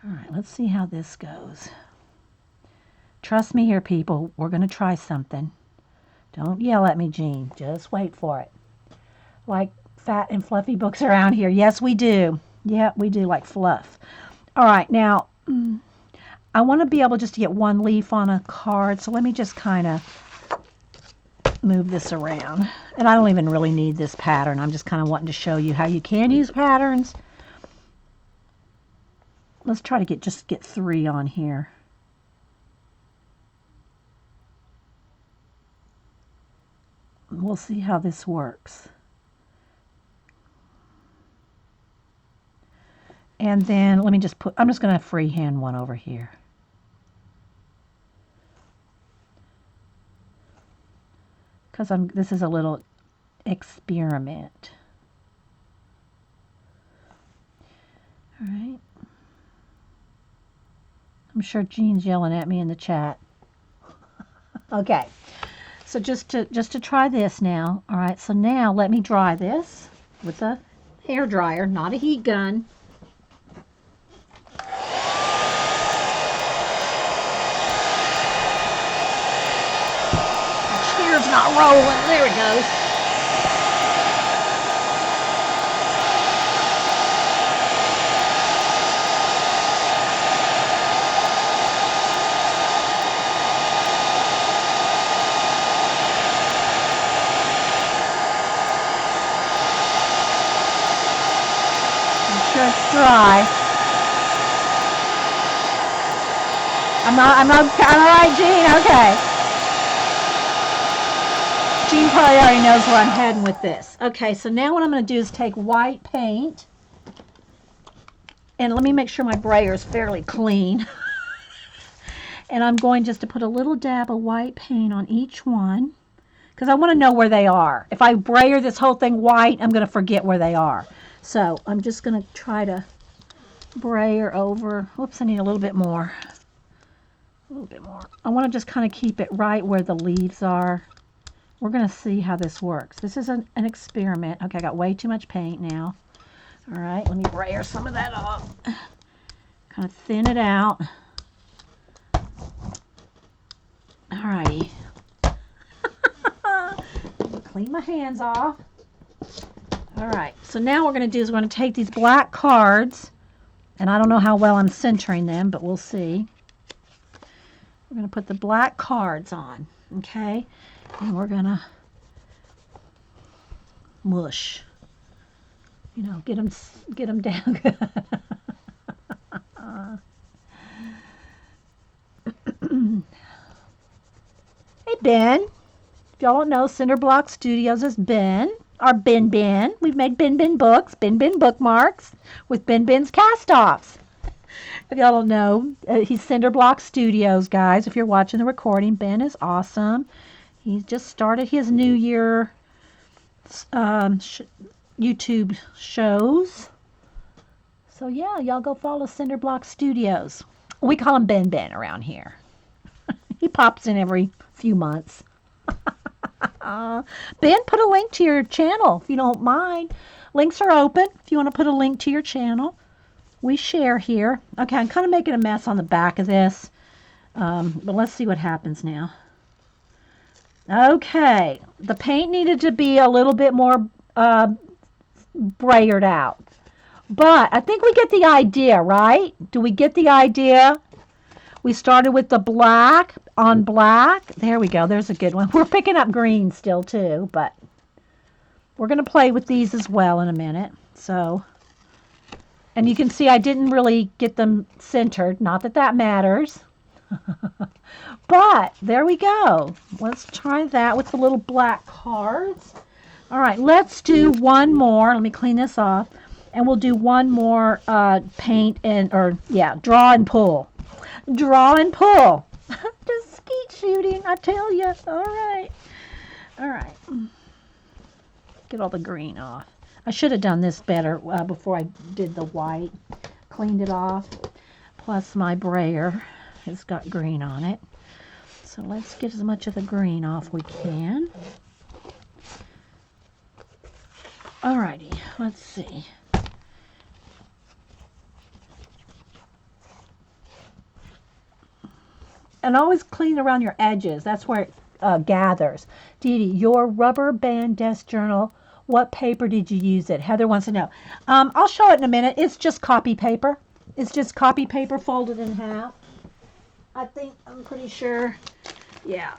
All right, let's see how this goes. Trust me here, people. We're going to try something. Don't yell at me, Jean. Just wait for it. Like fat and fluffy books around here. Yes, we do. Yeah, we do like fluff. All right, now I want to be able just to get one leaf on a card. So let me just kind of move this around. And I don't even really need this pattern. I'm just kind of wanting to show you how you can use patterns. Let's try to just get 3 on here. We'll see how this works. And then let me just I'm just going to freehand one over here. Because this is a little experiment. All right. I'm sure Jean's yelling at me in the chat. Okay. So just to try this now. All right. So now let me dry this with a hair dryer, not a heat gun. It's not rolling. There it goes. I'm sure it's dry. I'm not all right, Jean. Okay. Jean probably already knows where I'm heading with this. Okay, so now what I'm going to do is take white paint. And let me make sure my brayer is fairly clean. And I'm going just to put a little dab of white paint on each one. Because I want to know where they are. If I brayer this whole thing white, I'm going to forget where they are. So I'm just going to try to brayer over. Whoops, I need a little bit more. A little bit more. I want to just kind of keep it right where the leaves are. We're going to see how this works. This is an experiment. Okay, I got way too much paint now. All right, let me brayer some of that off. Kind of thin it out. All righty. Clean my hands off. All right, so now what we're going to do is we're going to take these black cards, and I don't know how well I'm centering them, but we'll see. We're going to put the black cards on, okay? And we're going to mush. You know, get them down good. Hey, Ben. If y'all don't know, Cinderblock Studios is Ben. Our Ben. We've made Ben books, Ben bookmarks with Ben's cast-offs. If y'all don't know, he's Cinderblock Studios, guys. If you're watching the recording, Ben is awesome. He's just started his New Year YouTube shows. So yeah, y'all go follow Cinderblock Studios. We call him Ben around here. He pops in every few months. Ben, put a link to your channel if you don't mind. Links are open if you want to put a link to your channel. We share here. Okay, I'm kind of making a mess on the back of this. But let's see what happens now. Okay, the paint needed to be a little bit more brayered out. But I think we get the idea, right? Do we get the idea? We started with the black on black. There we go. There's a good one. We're picking up green still too, but we're going to play with these as well in a minute. So, and you can see I didn't really get them centered. Not that that matters. But there we go. Let's try that with the little black cards. All right, let's do one more. Let me clean this off. And we'll do one more paint and, or yeah, draw and pull. Draw and pull. Just skeet shooting, I tell you. All right. All right. Get all the green off. I should have done this better before I did the white. Cleaned it off. Plus my brayer has got green on it. So let's get as much of the green off we can. Alrighty, let's see. And always clean around your edges. That's where it gathers. Dede, your rubber band desk journal, what paper did you use it? Heather wants to know. I'll show it in a minute. It's just copy paper. It's just copy paper folded in half. I'm pretty sure. Yeah.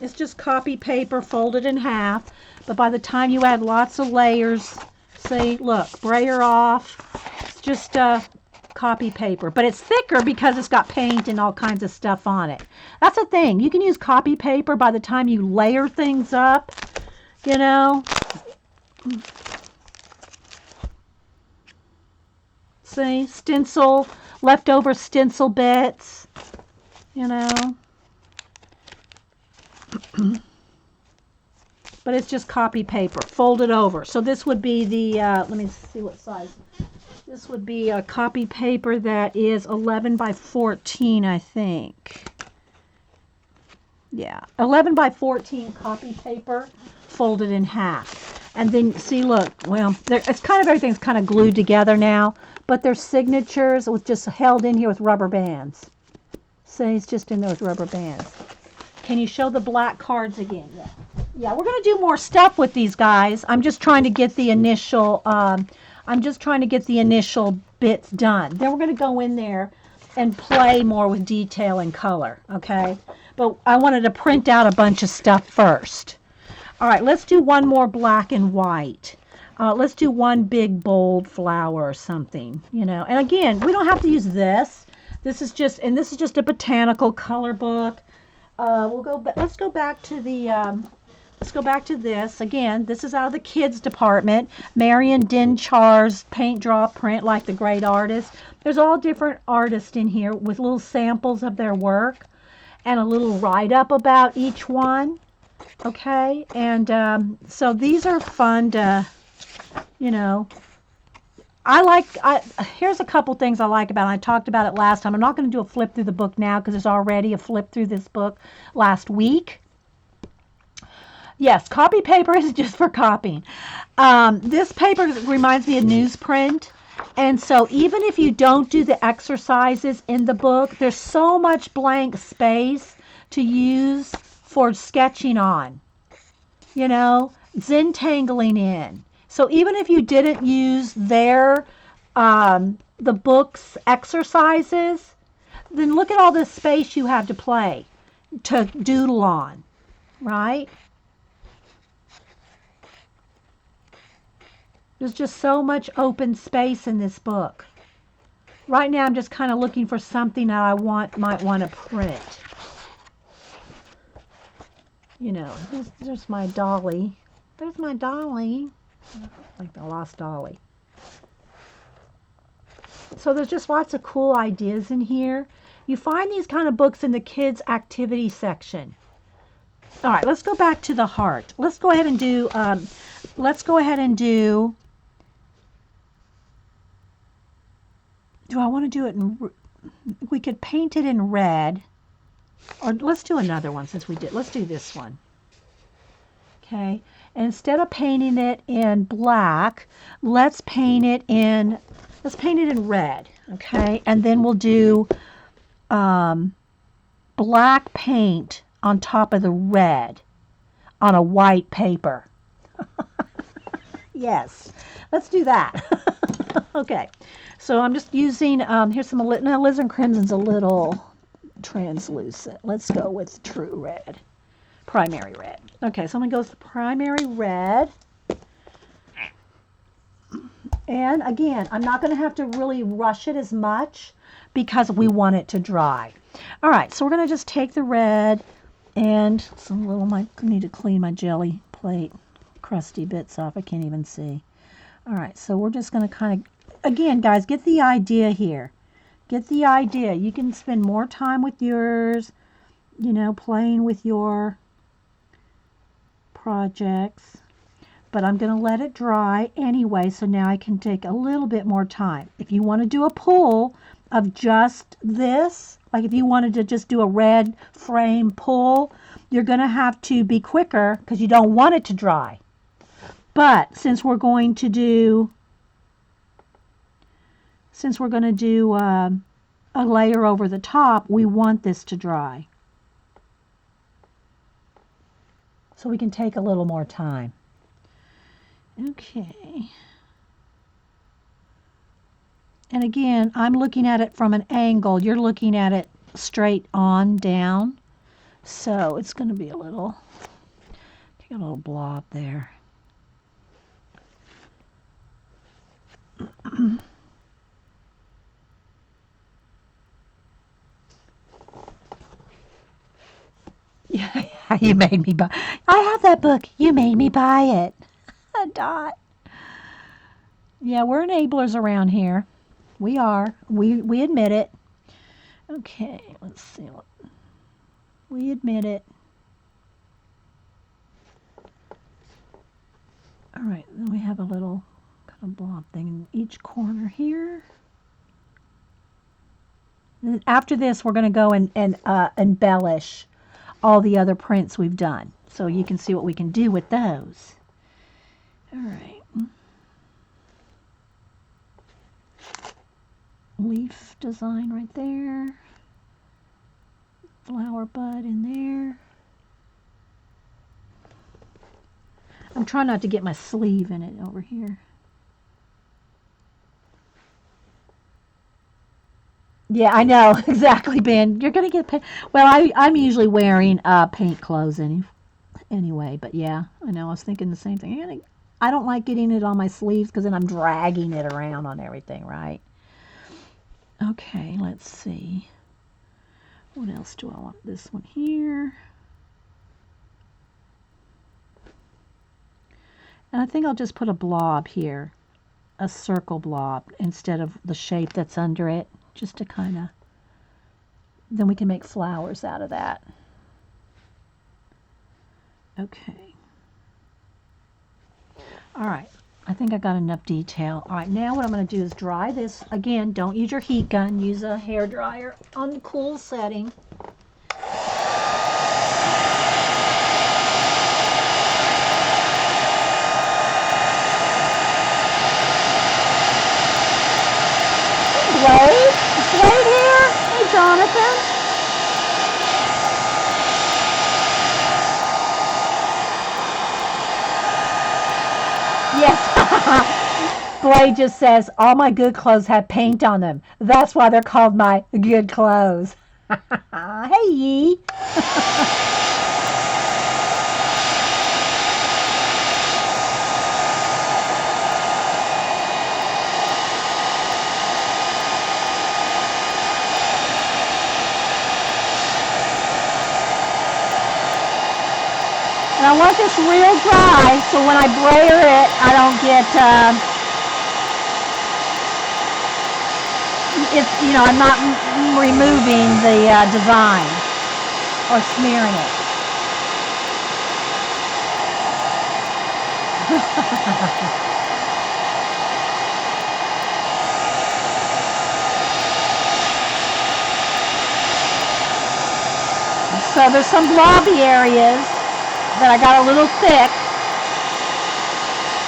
It's just copy paper folded in half. But by the time you add lots of layers, see, look, brayer off. It's just copy paper. But it's thicker because it's got paint and all kinds of stuff on it. That's the thing. You can use copy paper by the time you layer things up, you know. See, stencil, leftover stencil bits, you know. But it's just copy paper, folded over. So this would be the, let me see what size. This would be a copy paper that is 11 by 14, I think. Yeah, 11 by 14 copy paper folded in half. And then, see, look, well, it's kind of, everything's kind of glued together now, but there's signatures with just held in here with rubber bands. See, it's just in there with rubber bands. Can you show the black cards again? Yeah. Yeah, we're going to do more stuff with these guys. I'm just trying to get the initial, bits done. Then we're going to go in there and play more with detail and color, okay? But I wanted to print out a bunch of stuff first. All right, let's do one more black and white. Let's do one big bold flower or something, you know. And again, we don't have to use this. This is just a botanical color book. Let's go back to the, let's go back to this. Again, this is out of the kids department. Marion Dinchar's Paint, Draw, Print Like the Great Artist. There's all different artists in here with little samples of their work and a little write-up about each one. Okay, and so these are fun to, you know, here's a couple things I like about it. I talked about it last time. I'm not going to do a flip through the book now because there's already a flip through this book last week. Yes, copy paper is just for copying. This paper reminds me of newsprint. And so even if you don't do the exercises in the book, there's so much blank space to use for sketching on, you know, Zentangling in. So even if you didn't use the book's exercises, then look at all this space you have to play, to doodle on, right? There's just so much open space in this book. Right now I'm just kind of looking for something that I might want to print. You know, there's my dolly. There's my dolly. Like the lost dolly. So there's just lots of cool ideas in here. You find these kind of books in the kids' activity section. All right, let's go back to the heart. Let's go ahead and do, do I want to do it in, we could paint it in red. Or let's do another one since we did. Let's do this one. Okay. And instead of painting it in black, let's paint it in red. Okay. And then we'll do black paint on top of the red on a white paper. Yes, let's do that. Okay, so I'm just using, here's some, now Alizarin Crimson's a little translucent. Let's go with true red, primary red. Okay, so I'm going to go with the primary red. And again, I'm not going to have to really rush it as much because we want it to dry. All right, so we're going to just take the red and some little, I need to clean my jelly plate crusty bits off. I can't even see. All right, so we're just going to kind of, again, guys, get the idea here. Get the idea. You can spend more time with yours, you know, playing with your projects. But I'm going to let it dry anyway, so now I can take a little bit more time. If you want to do a pull of just this, like if you wanted to just do a red frame pull, you're going to have to be quicker because you don't want it to dry. But since we're going to do a layer over the top, we want this to dry. So we can take a little more time. Okay. And again, I'm looking at it from an angle. You're looking at it straight on down. So it's going to be a little, take a little blob there. Yeah, you made me buy. I have that book. You made me buy it. Dot. Yeah, we're enablers around here. We are. We admit it. Okay, let's see. We admit it. All right, then we have a little kind of blob thing in each corner here. And after this, we're going to go and embellish all the other prints we've done. So you can see what we can do with those. All right. Leaf design right there. Flower bud in there. I'm trying not to get my sleeve in it over here. Yeah, I know. Exactly, Ben. You're going to get paint. Well, I'm usually wearing paint clothes anyway, but yeah, I know. I was thinking the same thing. I don't like getting it on my sleeves because then I'm dragging it around on everything, right? Okay, let's see. What else do I want? This one here. And I think I'll just put a blob here, a circle blob, instead of the shape that's under it, just to kind of, then we can make flowers out of that. Okay. All right. I think I got enough detail. All right, now what I'm going to do is dry this. Again, don't use your heat gun. Use a hair dryer on the cool setting. Wade? Is Wade here? Hey, Jonathan. Yes. Blade just says, all my good clothes have paint on them. That's why they're called my good clothes. Hey, Yee. And I want this real dry, so when I brayer it, I don't get, I'm not removing the design or smearing it. So there's some blobby areas that I got a little thick,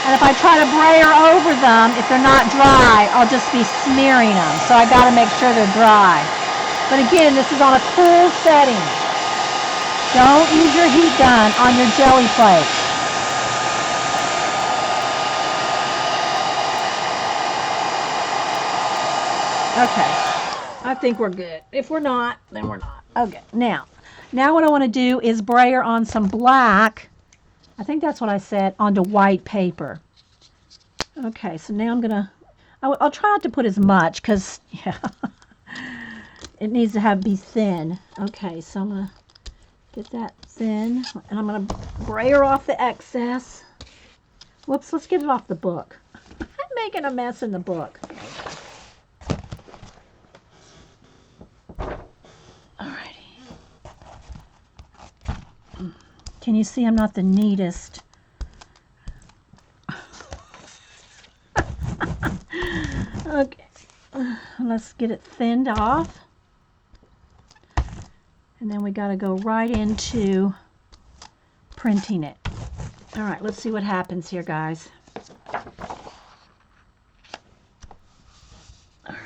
and if I try to brayer over them, if they're not dry, I'll just be smearing them. So I got to make sure they're dry. But again, this is on a cool setting. Don't use your heat gun on your jelly plate. Okay, I think we're good. If we're not, then we're not. Okay, now what I want to do is brayer on some black, I think that's what I said, onto white paper. Okay, so now I'll try not to put as much because, yeah, it needs to be thin. Okay, so I'm going to get that thin, and I'm going to brayer off the excess. Whoops, let's get it off the book. I'm making a mess in the book. Alrighty. Can you see I'm not the neatest? Okay, let's get it thinned off. And then we got to go right into printing it. All right, let's see what happens here, guys. All right.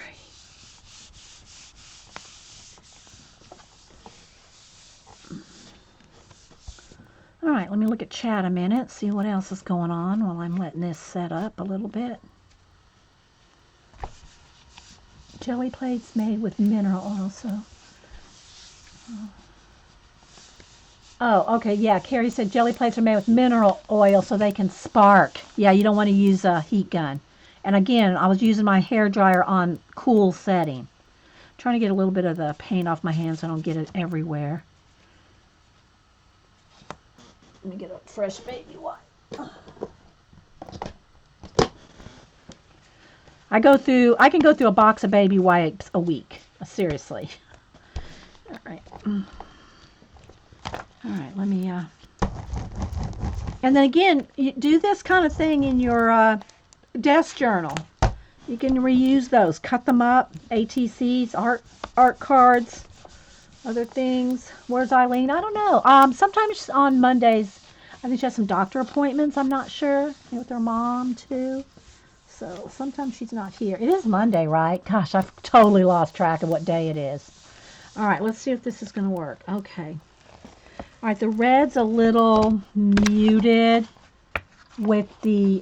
All right, let me look at chat a minute, see what else is going on while I'm letting this set up a little bit. Jelly plates made with mineral oil, so. Oh, okay, yeah, Carrie said jelly plates are made with mineral oil so they can spark. Yeah, you don't want to use a heat gun. And again, I was using my hair dryer on cool setting. I'm trying to get a little bit of the paint off my hands so I don't get it everywhere. Let me get a fresh baby wipe. I can go through a box of baby wipes a week. Seriously. All right. All right, let me, and then again, you do this kind of thing in your desk journal. You can reuse those, cut them up, ATCs, art cards, other things. Where's Eileen? I don't know. Sometimes on Mondays, I think she has some doctor appointments, I'm not sure, with her mom too. So sometimes she's not here. It is Monday, right? Gosh, I've totally lost track of what day it is. All right, let's see if this is going to work. Okay. All right, the red's a little muted with the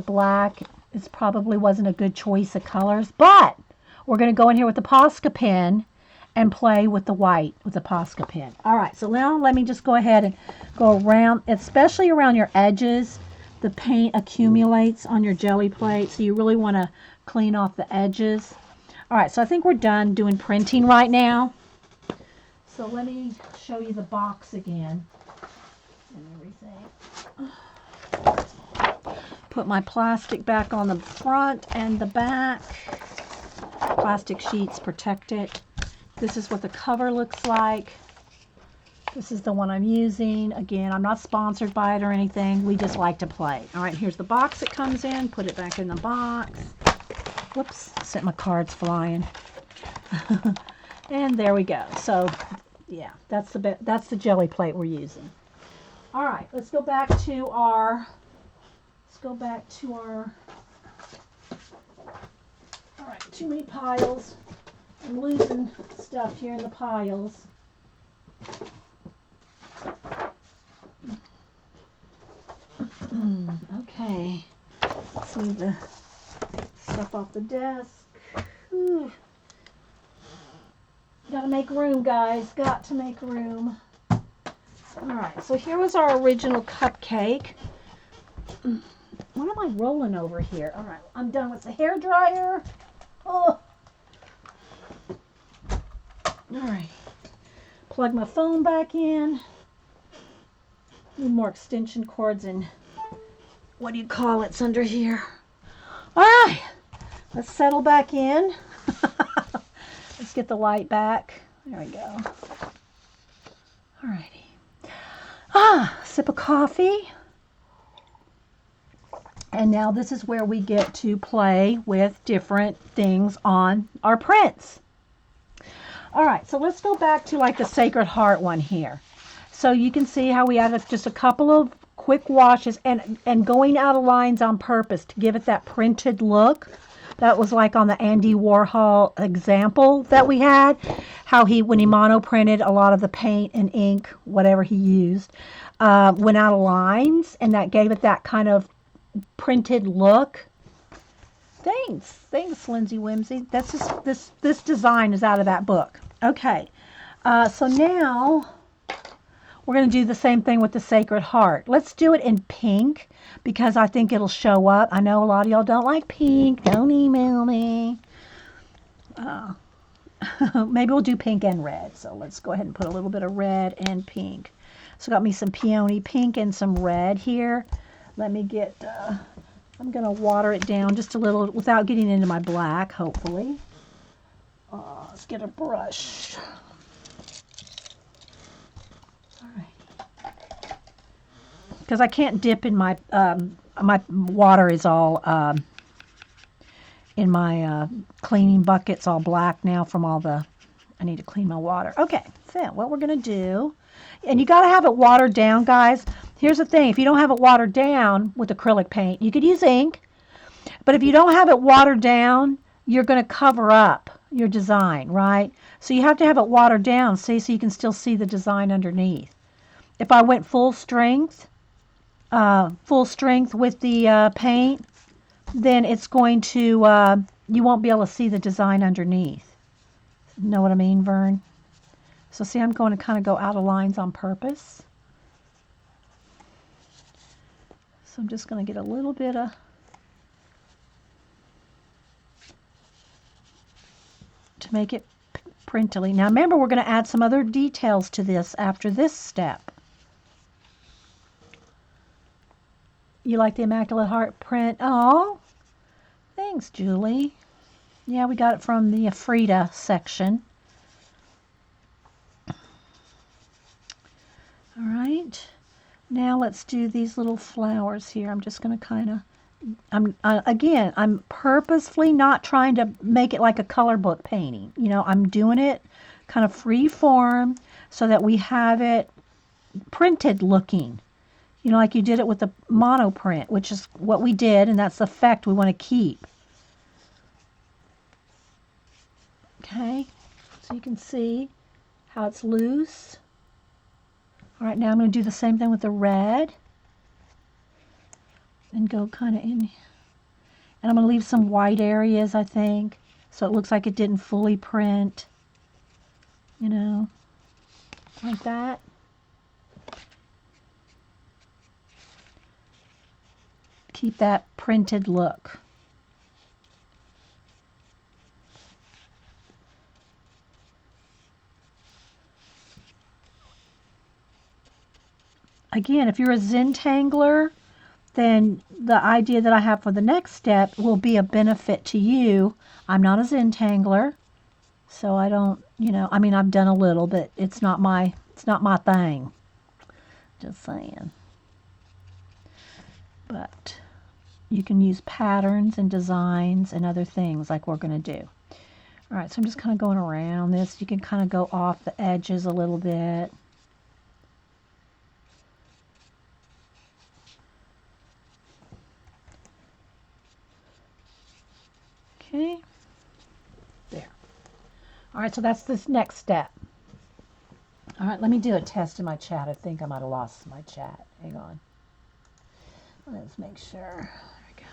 black. It probably wasn't a good choice of colors, but we're going to go in here with the Posca pen and play with the white with the Posca pen. All right, so now let me just go ahead and go around, especially around your edges. The paint accumulates on your jelly plate, so you really want to clean off the edges. All right, so I think we're done doing printing right now. So let me show you the box again and everything. Put my plastic back on the front and the back. Plastic sheets protect it. This is what the cover looks like. This is the one I'm using. Again, I'm not sponsored by it or anything. We just like to play. All right, here's the box it comes in. Put it back in the box. Whoops, sent my cards flying. And there we go. So, yeah, that's the jelly plate we're using. All right, let's go back to our all right, too many piles. I'm losing stuff here in the piles. Okay, let's move the stuff off the desk. Whew. Gotta make room, guys. Got to make room. Alright, so here was our original cupcake. What am I rolling over here? Alright, I'm done with the hair dryer. Oh. Alright. Plug my phone back in. Need more extension cords and what do you call it's under here. Alright, let's settle back in. Let's get the light back. There we go. Alrighty. Sip of coffee. And now this is where we get to play with different things on our prints. Alright, so let's go back to like the Sacred Heart one here. So you can see how we added just a couple of quick washes and going out of lines on purpose to give it that printed look. That was like on the Andy Warhol example that we had, how when he monoprinted a lot of the paint and ink, whatever he used, went out of lines, and that gave it that kind of printed look. Thanks, Lindsay Whimsy. This design is out of that book. Okay, so now we're going to do the same thing with the Sacred Heart. Let's do it in pink because I think it'll show up. I know a lot of y'all don't like pink. Don't email me. Maybe we'll do pink and red. So let's go ahead and put a little bit of red and pink. So got me some peony pink and some red here. Let me get, I'm going to water it down just a little without getting into my black, hopefully. Let's get a brush. Because I can't dip in my, my water is all in my cleaning bucket's all black now from all the, I need to clean my water. Okay, so what we're going to do, and you got to have it watered down, guys. Here's the thing, if you don't have it watered down with acrylic paint, you could use ink, but if you don't have it watered down, you're going to cover up your design, right? So you have to have it watered down, see, so you can still see the design underneath. If I went full strength with the paint, then it's going to, you won't be able to see the design underneath. Know what I mean, Vern? So see, I'm going to kind of go out of lines on purpose. So I'm just going to get a little bit of, to make it printily. Now remember, we're going to add some other details to this after this step. You like the Immaculate Heart print? Oh, thanks, Julie. Yeah, we got it from the Frida section. All right. Now let's do these little flowers here. I'm just going to kind of, I'm purposefully not trying to make it like a color book painting. You know, I'm doing it kind of free form so that we have it printed looking. You know, like you did it with the monoprint, which is what we did, and that's the effect we want to keep. Okay, so you can see how it's loose. All right, now I'm going to do the same thing with the red. And go kind of in. And I'm going to leave some white areas, I think, so it looks like it didn't fully print. You know, like that. Keep that printed look. Again, if you're a Zentangler, then the idea that I have for the next step will be a benefit to you. I'm not a Zentangler, so I don't, you know, I mean, I've done a little, but it's not my thing. Just saying. But you can use patterns and designs and other things like we're going to do. All right, so I'm just kind of going around this. You can kind of go off the edges a little bit. Okay, there. All right, so that's this next step. All right, let me do a test in my chat. I think I might have lost my chat. Hang on. Let's make sure. There we go.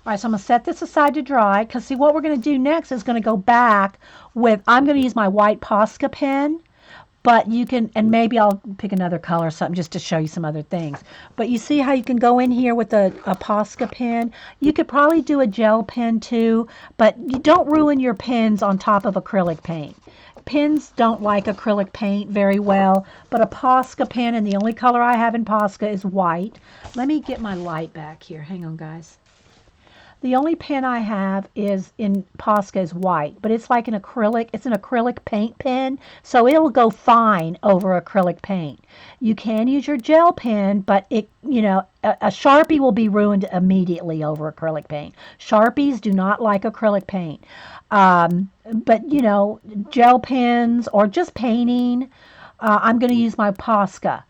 All right, so I'm going to set this aside to dry because see what we're going to do next is going to go back with, I'm going to use my white Posca pen, but you can, and maybe I'll pick another color or something just to show you some other things. But you see how you can go in here with a Posca pen? You could probably do a gel pen too, but you don't ruin your pens on top of acrylic paint. Pens don't like acrylic paint very well, but a Posca pen, and the only color I have in Posca is white. Let me get my light back here. Hang on, guys. The only pen I have is in Posca is white, but it's like an acrylic. It's an acrylic paint pen, so it'll go fine over acrylic paint. You can use your gel pen, but it, you know, a Sharpie will be ruined immediately over acrylic paint. Sharpies do not like acrylic paint. But, you know, gel pens or just painting, I'm going to use my Posca.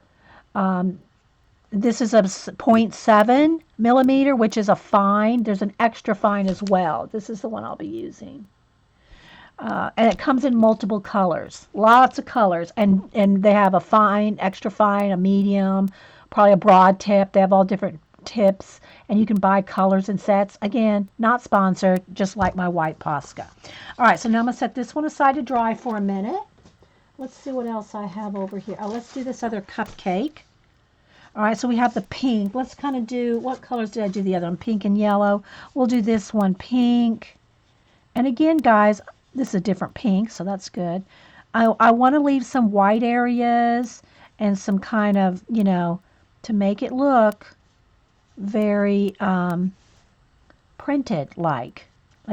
This is a 0.7 millimeter, which is a fine. There's an extra fine as well. This is the one I'll be using. And it comes in multiple colors, lots of colors, and they have a fine, extra fine, a medium, probably a broad tip. They have all different tips, and you can buy colors and sets. Again, not sponsored, just like my white Posca. All right, so now I'm gonna set this one aside to dry for a minute. Let's see what else I have over here. Oh, let's do this other cupcake. All right, so we have the pink. Let's kind of do, what colors did I do the other one? Pink and yellow. We'll do this one pink. And again, guys, this is a different pink, so that's good. I want to leave some white areas and some kind of, to make it look very printed like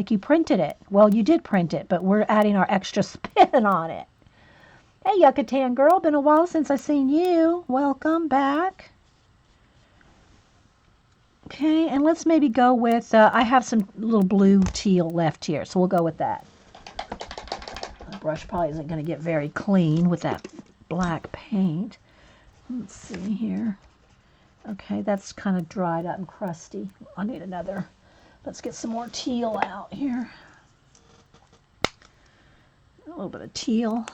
you printed it. Well, you did print it, but we're adding our extra spin on it. Hey, Yucatan girl, been a while since I've seen you. Welcome back. Okay, and let's maybe go with, I have some little blue teal left here, so we'll go with that. The brush probably isn't going to get very clean with that black paint. Let's see here. Okay, that's kind of dried up and crusty. I need another. Let's get some more teal out here. A little bit of teal.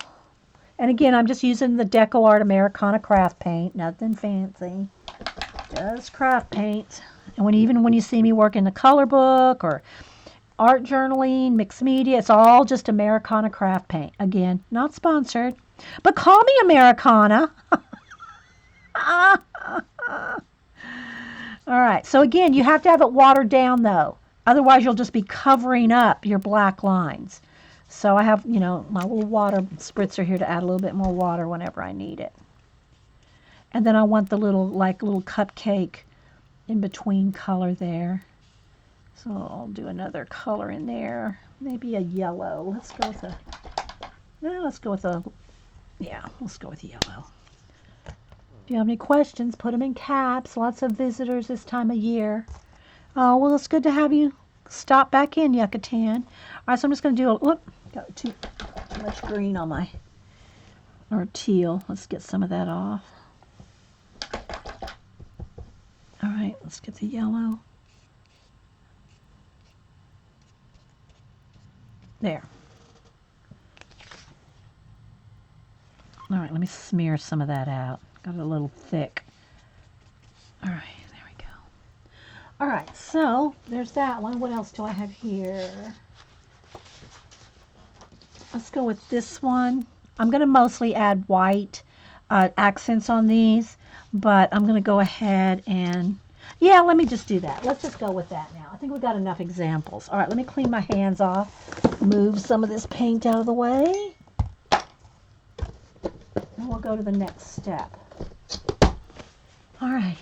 And again, I'm just using the Deco Art Americana craft paint. Nothing fancy. Just craft paint. And even when you see me work in the color book or art journaling, mixed media, it's all just Americana craft paint. Again, not sponsored. But call me Americana. All right. So again, you have to have it watered down, though. Otherwise, you'll just be covering up your black lines. So I have, my little water spritzer here to add a little bit more water whenever I need it. And then I want the little cupcake in between color there. So I'll do another color in there. Maybe a yellow. Let's go with let's go with yellow. If you have any questions, put them in caps. Lots of visitors this time of year. Oh, well, it's good to have you stop back in, Yucatan. All right, so I'm just going to do got too much green on or teal. Let's get some of that off. All right, let's get the yellow. There. All right, let me smear some of that out. Got it a little thick. All right, there we go. All right, so there's that one. What else do I have here? Let's go with this one. I'm going to mostly add white accents on these, but I'm going to go ahead and, yeah, let me just do that. Let's just go with that now. I think we've got enough examples. All right, let me clean my hands off, move some of this paint out of the way, and we'll go to the next step. All right.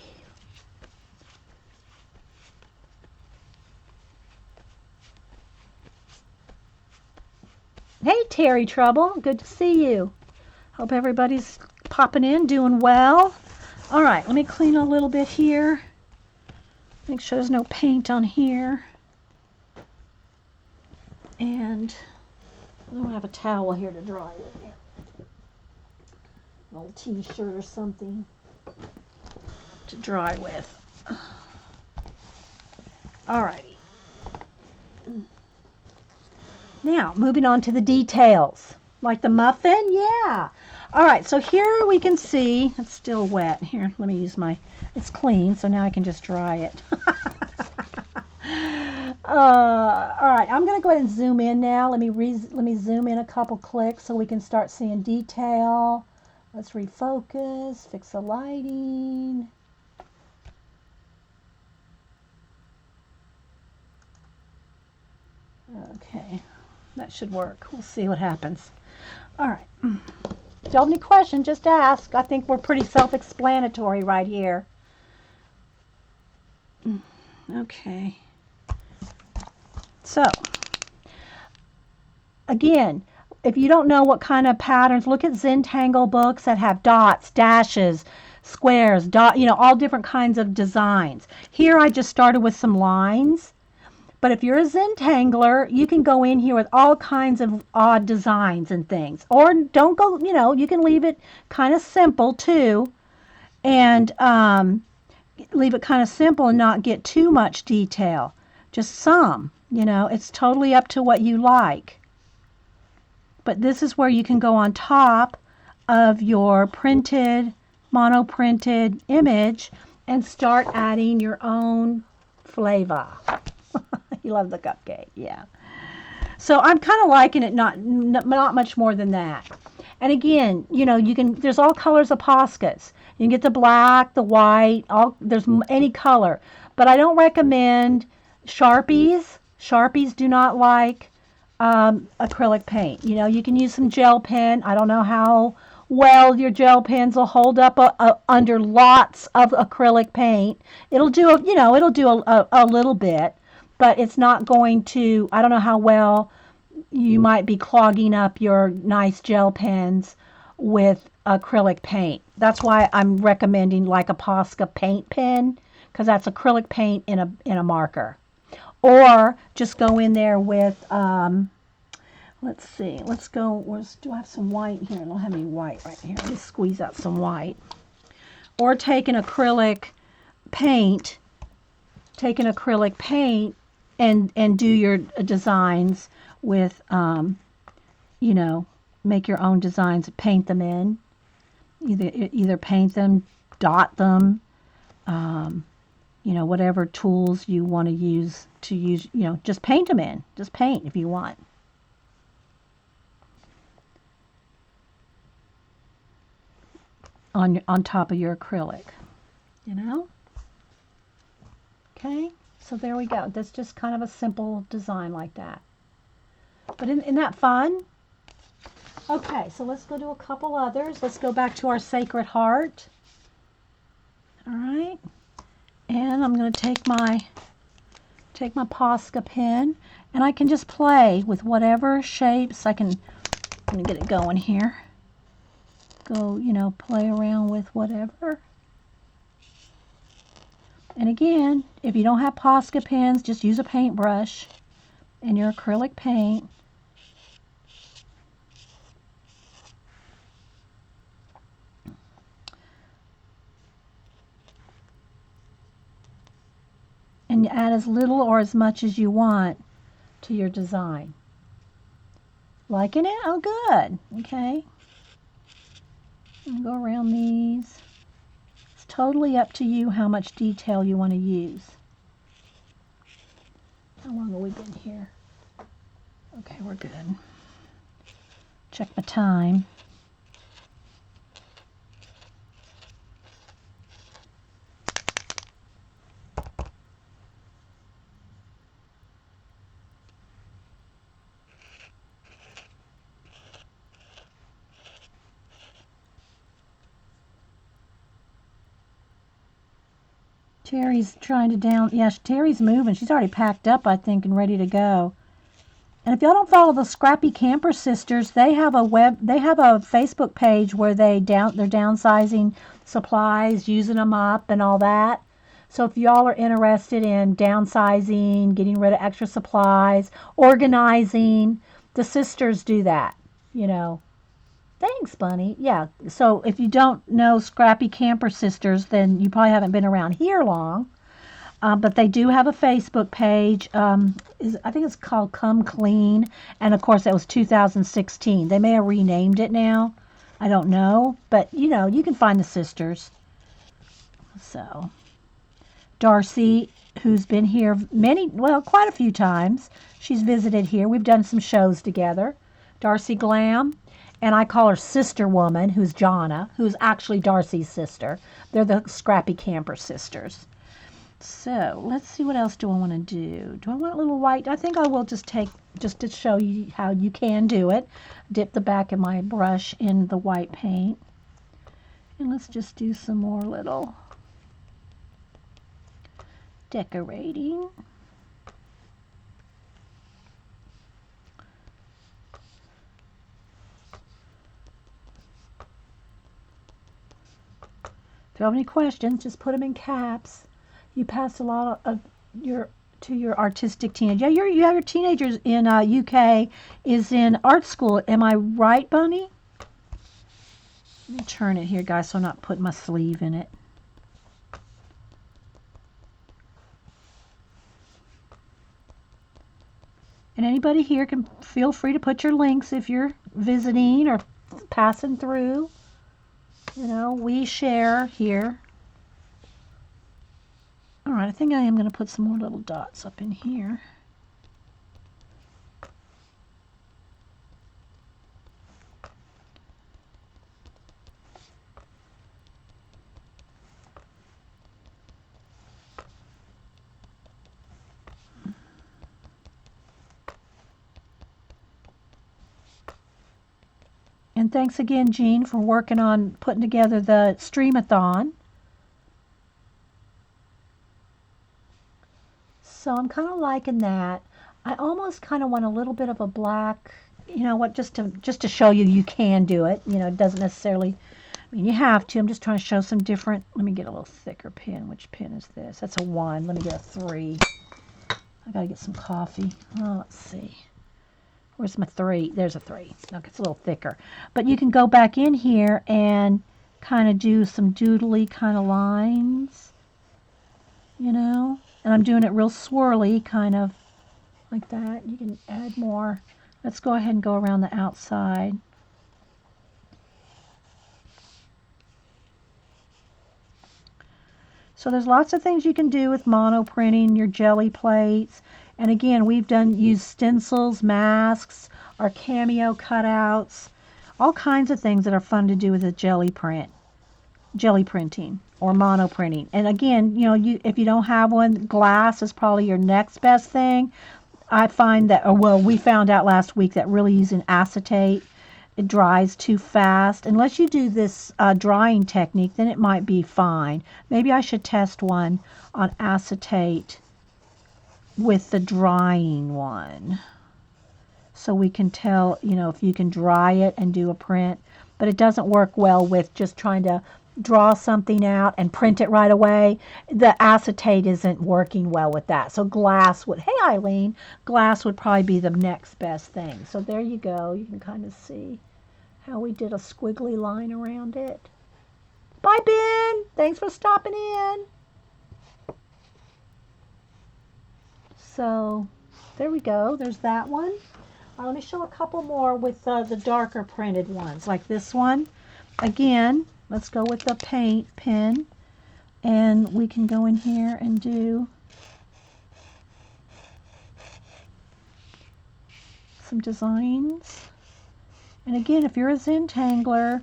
Hey, Terry Trouble. Good to see you. Hope everybody's popping in, doing well. All right, let me clean a little bit here. Make sure there's no paint on here. And I don't have a towel here to dry with. An old t-shirt or something to dry with. All righty. Now, moving on to the details. Like the muffin? Yeah. All right, so here we can see, it's still wet. Here, let me use it's clean, so now I can just dry it. All right, I'm going to go ahead and zoom in now. Let me zoom in a couple clicks so we can start seeing detail. Let's refocus, fix the lighting. Okay, that should work. We'll see what happens. All right. If you have any questions, just ask. I think we're pretty self-explanatory right here. Okay. So, again, if you don't know what kind of patterns, look at Zentangle books that have dots, dashes, squares, all different kinds of designs. Here I just started with some lines. But if you're a Zentangler, you can go in here with all kinds of odd designs and things. Or don't go, you can leave it kind of simple too. And leave it kind of simple and not get too much detail. Just some, it's totally up to what you like. But this is where you can go on top of your printed, monoprinted image and start adding your own flavor. You love the cupcake, yeah. So I'm kind of liking it, not much more than that. And again, there's all colors of Poscas. You can get the black, the white, there's any color. But I don't recommend Sharpies. Sharpies do not like acrylic paint. You can use some gel pen. I don't know how well your gel pens will hold up under lots of acrylic paint. It'll do a little bit, but it's not going to, I don't know how well you might be clogging up your nice gel pens with acrylic paint. That's why I'm recommending like a Posca paint pen, because that's acrylic paint in a marker. Or just go in there with, let's see, do I have some white here? I don't have any white right here. Let me squeeze out some white. Or take an acrylic paint, and do your designs with, make your own designs, paint them in. Either paint them, dot them, whatever tools you want to use, just paint them in. Just paint if you want. On top of your acrylic, Okay, so there we go. That's just kind of a simple design like that. But isn't that fun? Okay, so let's go do a couple others. Let's go back to our Sacred Heart. All right. And I'm going to take my Posca pen, and I can just play with whatever shapes I can. Let me get it going here. Go, play around with whatever. And again, if you don't have Posca pens, just use a paintbrush and your acrylic paint. And add as little or as much as you want to your design. Liking it? Oh, good. Okay. And go around these. It's totally up to you how much detail you want to use. How long have we been here? Okay, we're good. Check my time. Terry's trying to Terry's moving. She's already packed up, I think, and ready to go. And if y'all don't follow the Scrappy Camper Sisters, they have a Facebook page where they're downsizing supplies, using them up and all that. So if y'all are interested in downsizing, getting rid of extra supplies, organizing, the sisters do that, Thanks, Bunny. Yeah, so if you don't know Scrappy Camper Sisters, then you probably haven't been around here long. But they do have a Facebook page. I think it's called Come Clean. And, of course, that was 2016. They may have renamed it now. I don't know. But, you can find the sisters. So, Darcy, who's been here quite a few times. She's visited here. We've done some shows together. Darcy Glam. And I call her Sister Woman, who's Jonna, who's actually Darcy's sister. They're the Scrappy Camper Sisters. So let's see, what else do I want to do? Do I want a little white? I think I will just to show you how you can do it. Dip the back of my brush in the white paint. And let's just do some more little decorating. If you have any questions, just put them in caps. You passed a lot of to your artistic teenager. Yeah, you have your teenagers in UK is in art school. Am I right, Bunny? Let me turn it here, guys, so I'm not putting my sleeve in it. And anybody here can feel free to put your links if you're visiting or passing through. You know, we share here. All right, I think I am going to put some more little dots up in here. And thanks again, Jean, for working on putting together the streamathon. So I'm kind of liking that. I almost kind of want a little bit of a black, you know what, just to show you you can do it. You know, it doesn't necessarily mean you have to. I'm just trying to show some different. Let me get a little thicker pen. Which pen is this? That's a 1. Let me get a 3. I gotta get some coffee. Oh, let's see. Where's my 3? There's a 3. Look, it's a little thicker. But you can go back in here and kind of do some doodly kind of lines, you know. And I'm doing it real swirly, kind of like that. You can add more. Let's go ahead and go around the outside. So there's lots of things you can do with monoprinting your jelly plates. And again, we've used stencils, masks, our cameo cutouts, all kinds of things that are fun to do with a jelly printing or monoprinting. And again, you know, if you don't have one, glass is probably your next best thing. I find that, we found out last week that really using acetate, it dries too fast. Unless you do this drying technique, then it might be fine. Maybe I should test one on acetate with the drying one, so we can tell, you know, if you can dry it and do a print. But it doesn't work well with just trying to draw something out and print it right away. The acetate isn't working well with that. So glass would, hey Eileen, glass would probably be the next best thing. So there you go. You can kind of see how we did a squiggly line around it. Bye, Ben. Thanks for stopping in. So there we go. There's that one. Let me show a couple more with the darker printed ones, like this one. Again, let's go with the paint pen, and we can go in here and do some designs. And again, if you're a Zentangler,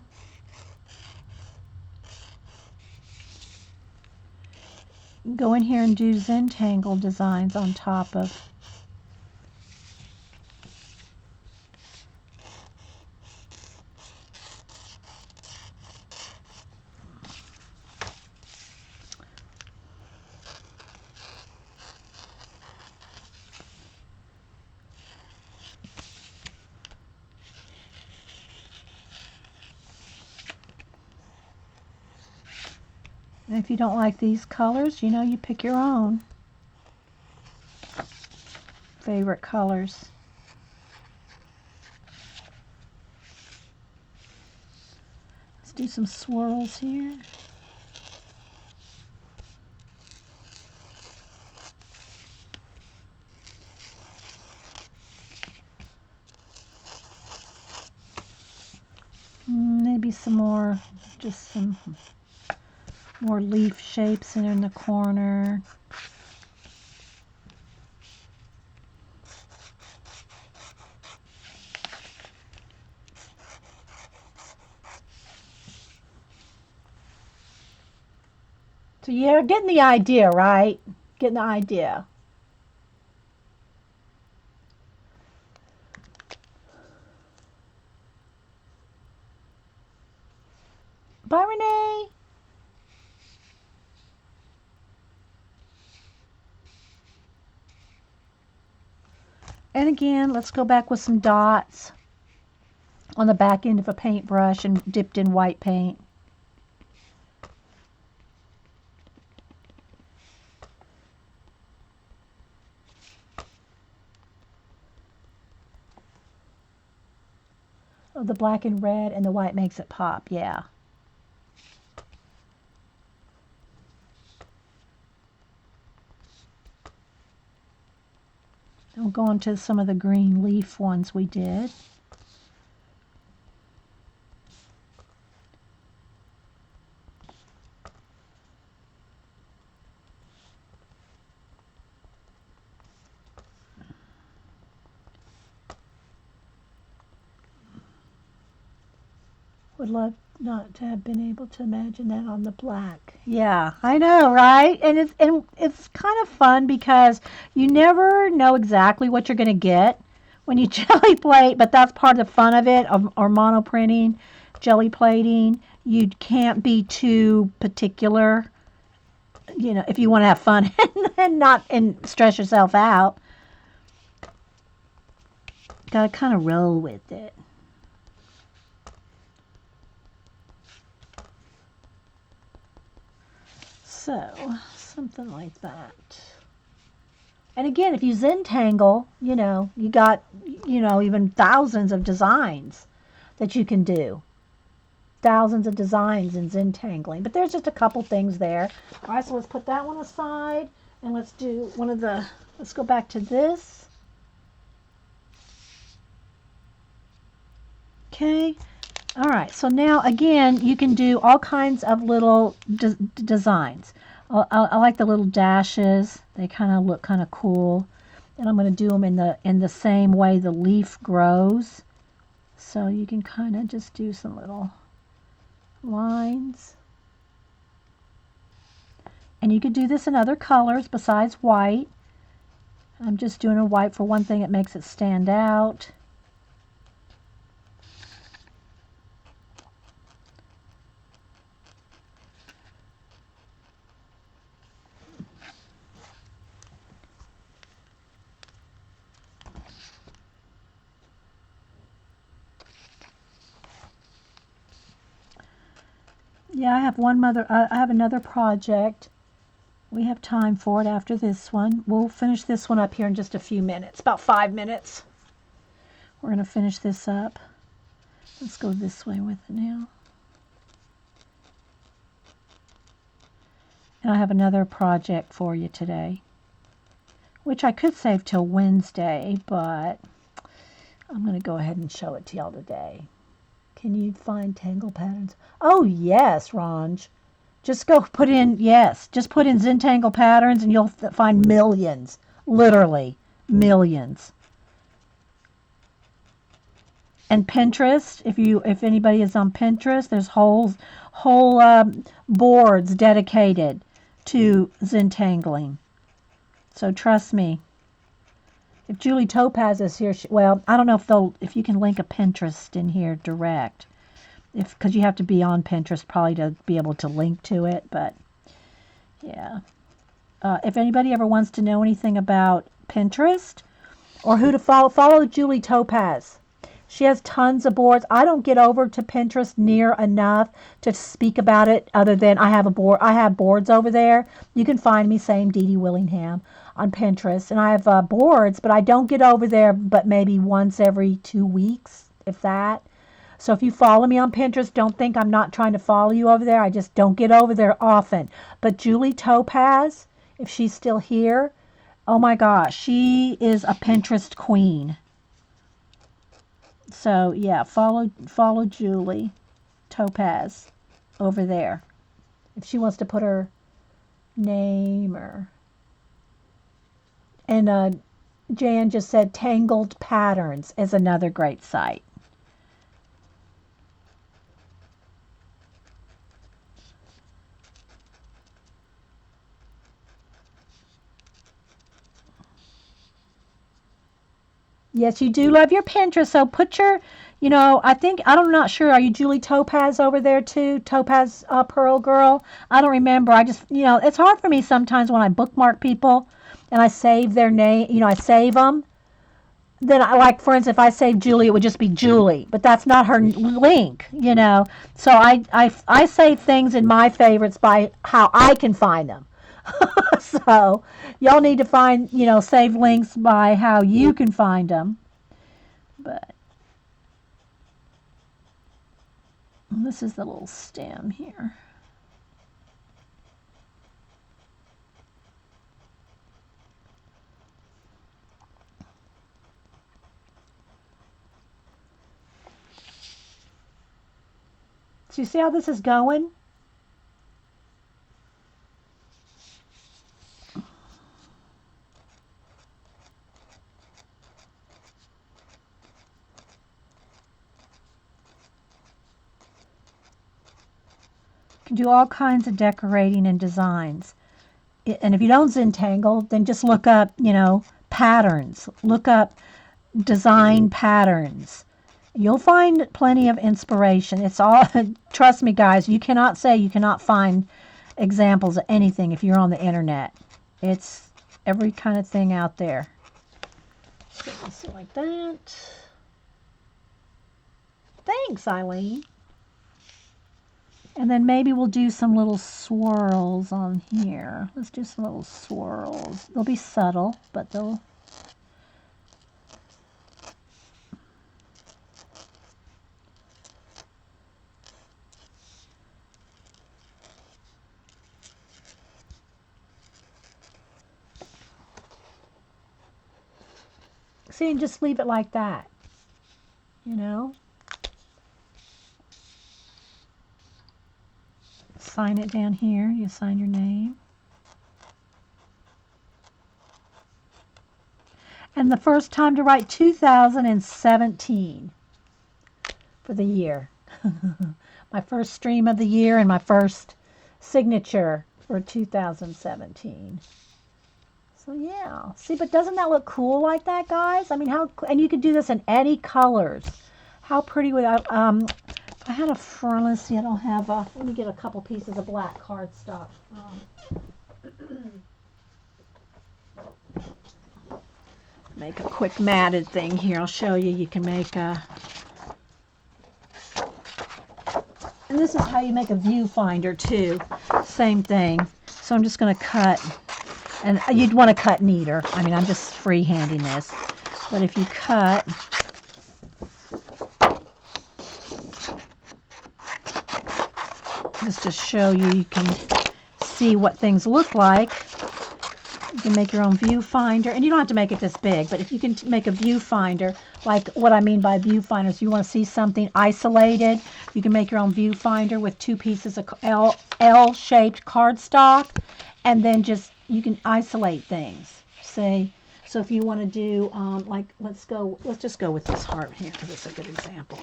go in here and do Zentangle designs on top of. And if you don't like these colors, you know, you pick your own favorite colors. Let's do some swirls here. Maybe some more, just some more leaf shapes in the corner. So you're getting the idea, right? Getting the idea. Bye, Renee. And again, let's go back with some dots on the back end of a paintbrush and dipped in white paint. Oh, the black and red and the white makes it pop, yeah. We'll go on to some of the green leaf ones we did. Would love not to have been able to imagine that on the black. Yeah, I know, right? And it's kind of fun because you never know exactly what you're going to get when you jelly plate, but that's part of the fun of it, or monoprinting, jelly plating. You can't be too particular, if you want to have fun and not and stress yourself out. Got to kind of roll with it. So, something like that. And again, if you Zentangle, you got, even thousands of designs that you can do. Thousands of designs in Zentangling. But there's just a couple things there. All right, so let's put that one aside. And let's do let's go back to this. Okay. All right, so now again, you can do all kinds of little designs. I like the little dashes. They kind of look kind of cool. And I'm going to do them in the same way the leaf grows. So you can kind of just do some little lines. And you could do this in other colors besides white. I'm just doing a white for one thing. It makes it stand out. Yeah, I have another project. We have time for it after this one. We'll finish this one up here in just a few minutes, about 5 minutes. We're going to finish this up. Let's go this way with it now. And I have another project for you today, which I could save till Wednesday, but I'm going to go ahead and show it to y'all today. Can you find tangle patterns? Oh, yes, Ranj. Just put in Zentangle patterns and you'll find millions. Literally, millions. And Pinterest, if anybody is on Pinterest, there's whole boards dedicated to Zentangling. So trust me. If Julie Topaz is here, well, I don't know if you can link a Pinterest in here direct, because you have to be on Pinterest probably to be able to link to it. But yeah, if anybody ever wants to know anything about Pinterest or who to follow Julie Topaz. She has tons of boards. I don't get over to Pinterest near enough to speak about it, other than I have boards over there. You can find me saying Dede Willingham on Pinterest, and I have boards, but I don't get over there but maybe once every 2 weeks, if that. So if you follow me on Pinterest, don't think I'm not trying to follow you over there. I just don't get over there often. But Julie Topaz, if she's still here, oh my gosh, she is a Pinterest queen. So yeah, follow Julie Topaz over there. If she wants to put her name and Jan just said Tangled Patterns is another great site. Yes, you do love your Pinterest. So put your, I'm not sure. Are you Julie Topaz over there too? Topaz Pearl Girl? I don't remember. I just, it's hard for me sometimes when I bookmark people and I save their name, I save them. Then for instance, if I save Julie, it would just be Julie, but that's not her link, So I save things in my favorites by how I can find them. So y'all need to find, save links by how you can find them. But this is the little stem here. So you see how this is going? You can do all kinds of decorating and designs. And if you don't Zentangle, then just look up, patterns. Look up design patterns. You'll find plenty of inspiration. It's all, trust me guys, you cannot say you cannot find examples of anything if you're on the internet. It's every kind of thing out there. So like that. Thanks, Eileen. And then maybe we'll do some little swirls on here. Let's do some little swirls. They'll be subtle, but they'll... See, and just leave it like that, Sign it down here. You sign your name. And the first time to write 2017 for the year. My first stream of the year and my first signature for 2017. So yeah, see, but doesn't that look cool like that, guys? I mean, and you could do this in any colors. How pretty would I had a front, let's see, I don't have a, let me get a couple pieces of black cardstock. Make a quick matted thing here. I'll show you. You can make a, and this is how you make a viewfinder too. Same thing. So I'm just going to cut, and you'd want to cut neater. I mean, I'm just freehanding this. But if you cut, just to show you, you can see what things look like. You can make your own viewfinder, and you don't have to make it this big, but if you can make a viewfinder, like what I mean by viewfinder is you want to see something isolated, you can make your own viewfinder with 2 pieces of L-shaped cardstock, and then just, you can isolate things. Say, so if you want to do, like, let's just go with this heart here, because it's a good example.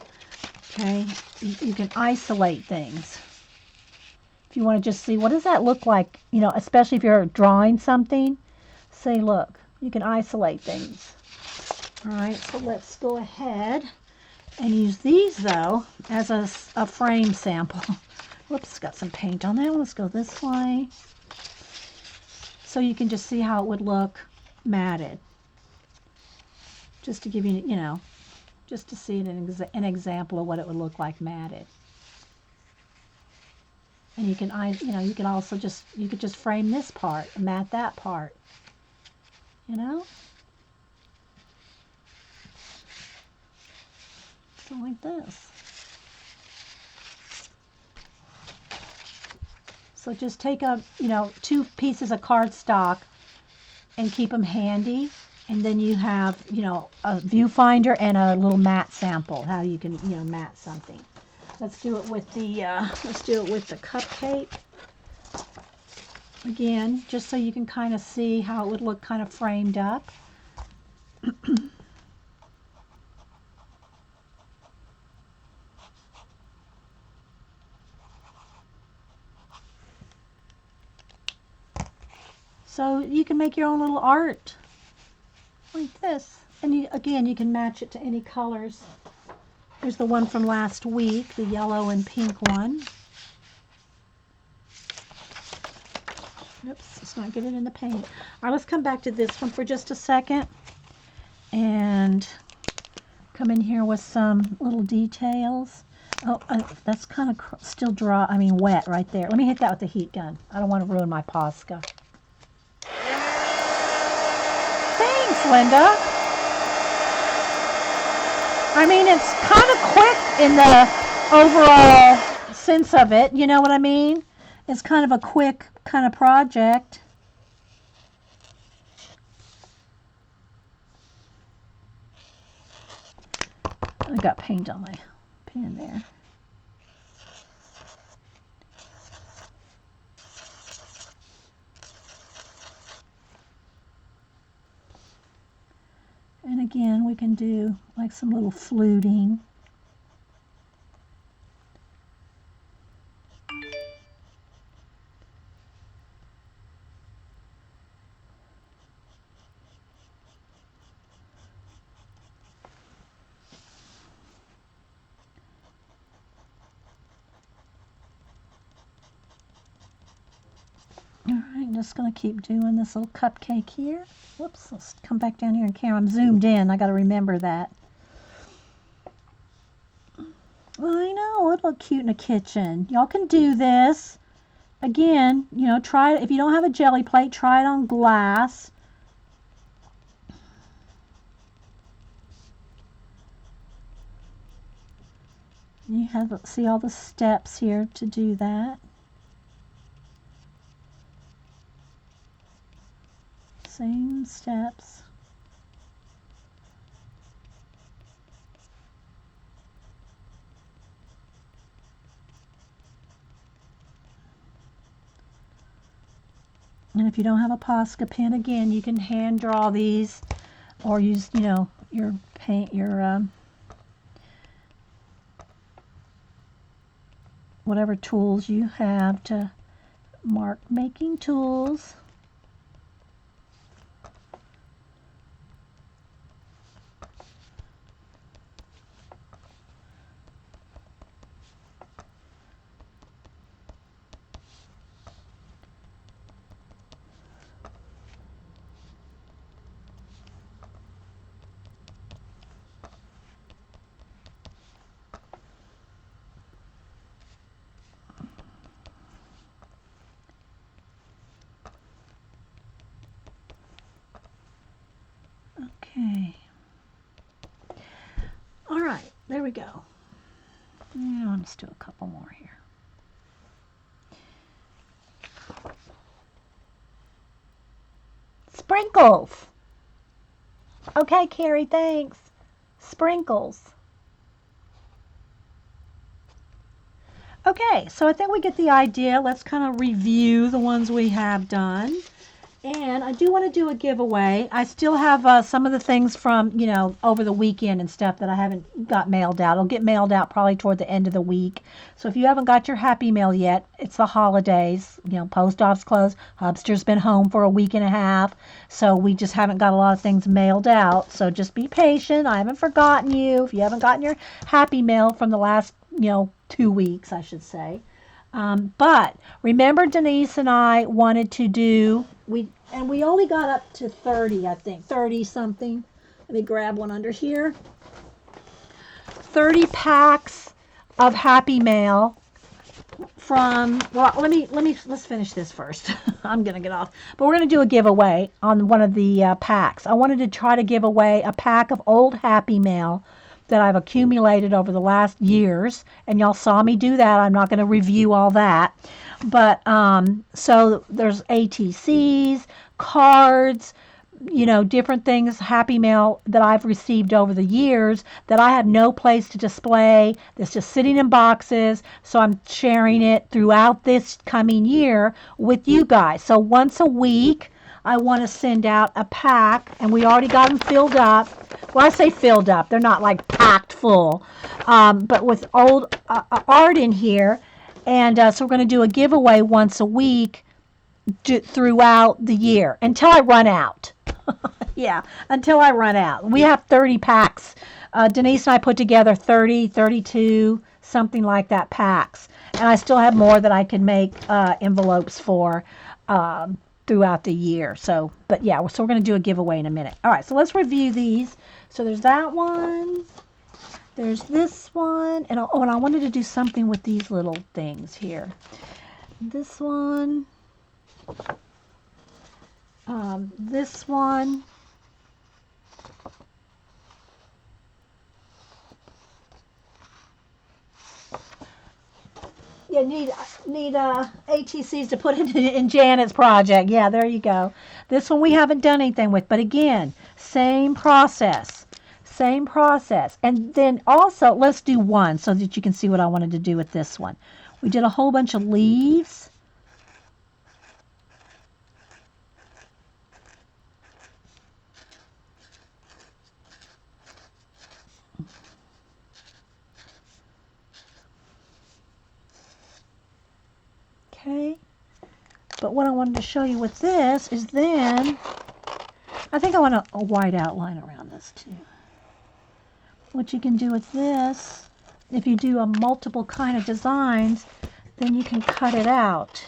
Okay, you can isolate things. If you want to just see, what does that look like, especially if you're drawing something, say, look, you can isolate things. All right, so let's go ahead and use these, though, as a frame sample. Whoops, got some paint on there. Let's go this way. So you can just see how it would look matted. Just to give you, just to see an example of what it would look like matted. And you can, you can also you could just frame this part and mat that part, So like this. So just take 2 pieces of cardstock and keep them handy. And then you have, a viewfinder and a little mat sample, how you can, mat something. Let's do it with the cupcake. Again, just so you can kind of see how it would look kind of framed up. So you can make your own little art like this. And again, you can match it to any colors. Here's the one from last week, the yellow and pink one. Oops, let's not get it in the paint. All right, let's come back to this one for just a second. And come in here with some little details. Oh, that's kind of still dry, wet right there. Let me hit that with the heat gun. I don't want to ruin my Posca. Thanks, Linda. It's kind of quick in the overall sense of it. You know what I mean? It's kind of a quick kind of project. I got paint on my pen there. And again, we can do like some little fluting. Alright, I'm just going to keep doing this little cupcake here. Whoops, let's come back down here in camera. I'm zoomed in. I got to remember that. Well, I know, it'll look cute in a kitchen. Y'all can do this. Again, you know, try it. If you don't have a jelly plate, try it on glass. You have, see all the steps here to do that. Same steps. And if you don't have a Posca pen, again, you can hand draw these or use, you know, your paint, your whatever tools you have to mark making tools. Okay. All right, there we go. Yeah, let's do a couple more here. Sprinkles. Okay, Carrie, thanks. Sprinkles. Okay, so I think we get the idea. Let's kind of review the ones we have done. And I do want to do a giveaway. I still have some of the things from, you know, over the weekend and stuff that I haven't got mailed out. It'll get mailed out probably toward the end of the week. So if you haven't got your Happy Mail yet, it's the holidays. You know, post office closed. Hubster's been home for a week and a half. So we just haven't got a lot of things mailed out. So just be patient. I haven't forgotten you. If you haven't gotten your Happy Mail from the last, you know, 2 weeks, I should say. But remember, Denise and I wanted to do, we only got up to 30, I think, 30 something. Let me grab one under here. 30 packs of Happy Mail from, well, let's finish this first. I'm going to get off. But we're going to do a giveaway on one of the packs. I wanted to try to give away a pack of old Happy Mail that I've accumulated over the last years, and y'all saw me do that. I'm not going to review all that, but so there's ATCs, cards, you know, different things, Happy Mail that I've received over the years that I have no place to display. It's just sitting in boxes, so I'm sharing it throughout this coming year with you guys. So once a week, I want to send out a pack, and we already got them filled up. Well, I say filled up. They're not like packed full, but with old art in here. And so we're going to do a giveaway once a week throughout the year until I run out. Yeah, until I run out. We have 30 packs. Denise and I put together 30, 32, something like that packs. And I still have more that I can make envelopes for throughout the year. So, but yeah, so we're going to do a giveaway in a minute. All right, so let's review these. So there's that one. There's this one. And and I wanted to do something with these little things here. This one. This one. Yeah, need ATCs to put in Janet's project. Yeah, there you go. This one we haven't done anything with, but again, same process. Same process. And then also, let's do one so that you can see what I wanted to do with this one. We did a whole bunch of leaves. But what I wanted to show you with this is then, I think I want a white outline around this too. What you can do with this, if you do a multiple kind of designs, then you can cut it out.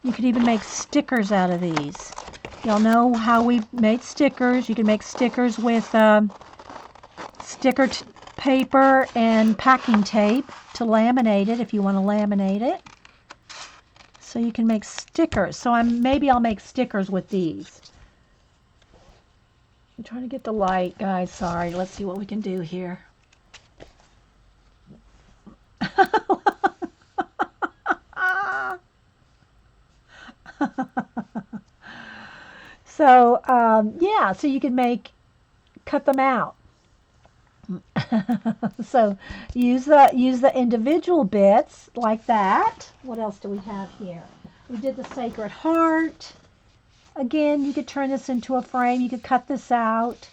You could even make stickers out of these. Y'all know how we made stickers. You can make stickers with sticker paper and packing tape to laminate it if you want to laminate it. So you can make stickers. So maybe I'll make stickers with these. I'm trying to get the light, guys. Sorry. Let's see what we can do here. So, yeah, so you can cut them out. So use the individual bits like that. What else do we have here? We did the Sacred Heart. Again, you could turn this into a frame. You could cut this out.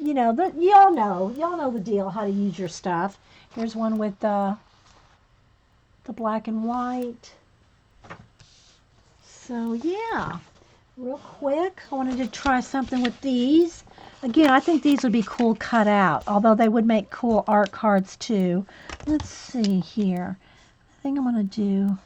You know, y'all know the deal, how to use your stuff. Here's one with the black and white. So yeah, real quick, I wanted to try something with these. Again, I think these would be cool cut out, although they would make cool art cards too. Let's see here. I think I'm going to do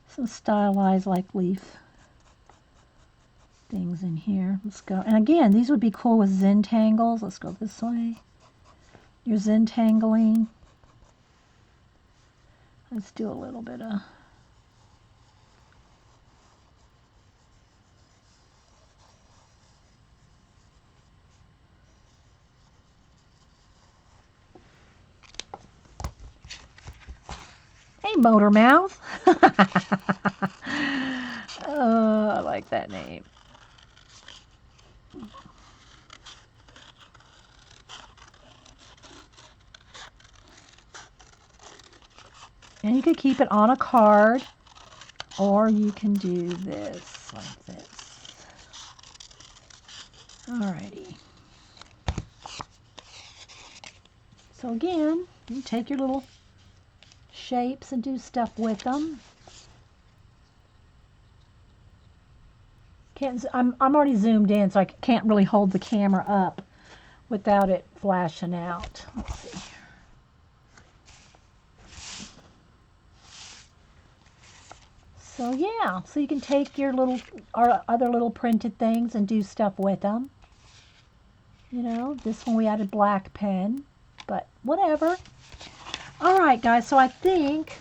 some stylized like leaf things in here. Let's go. And again, these would be cool with Zentangles. Let's go this way. Your Zentangling. Let's do a little bit of hey, Motor Mouth. Oh, I like that name. And you could keep it on a card, or you can do this like this. Alrighty. So again, you take your little shapes and do stuff with them. I'm already zoomed in, so I can't really hold the camera up without it flashing out. Let's see. So yeah, so you can take your other little printed things and do stuff with them. You know, this one we added black pen, but whatever. All right, guys, so I think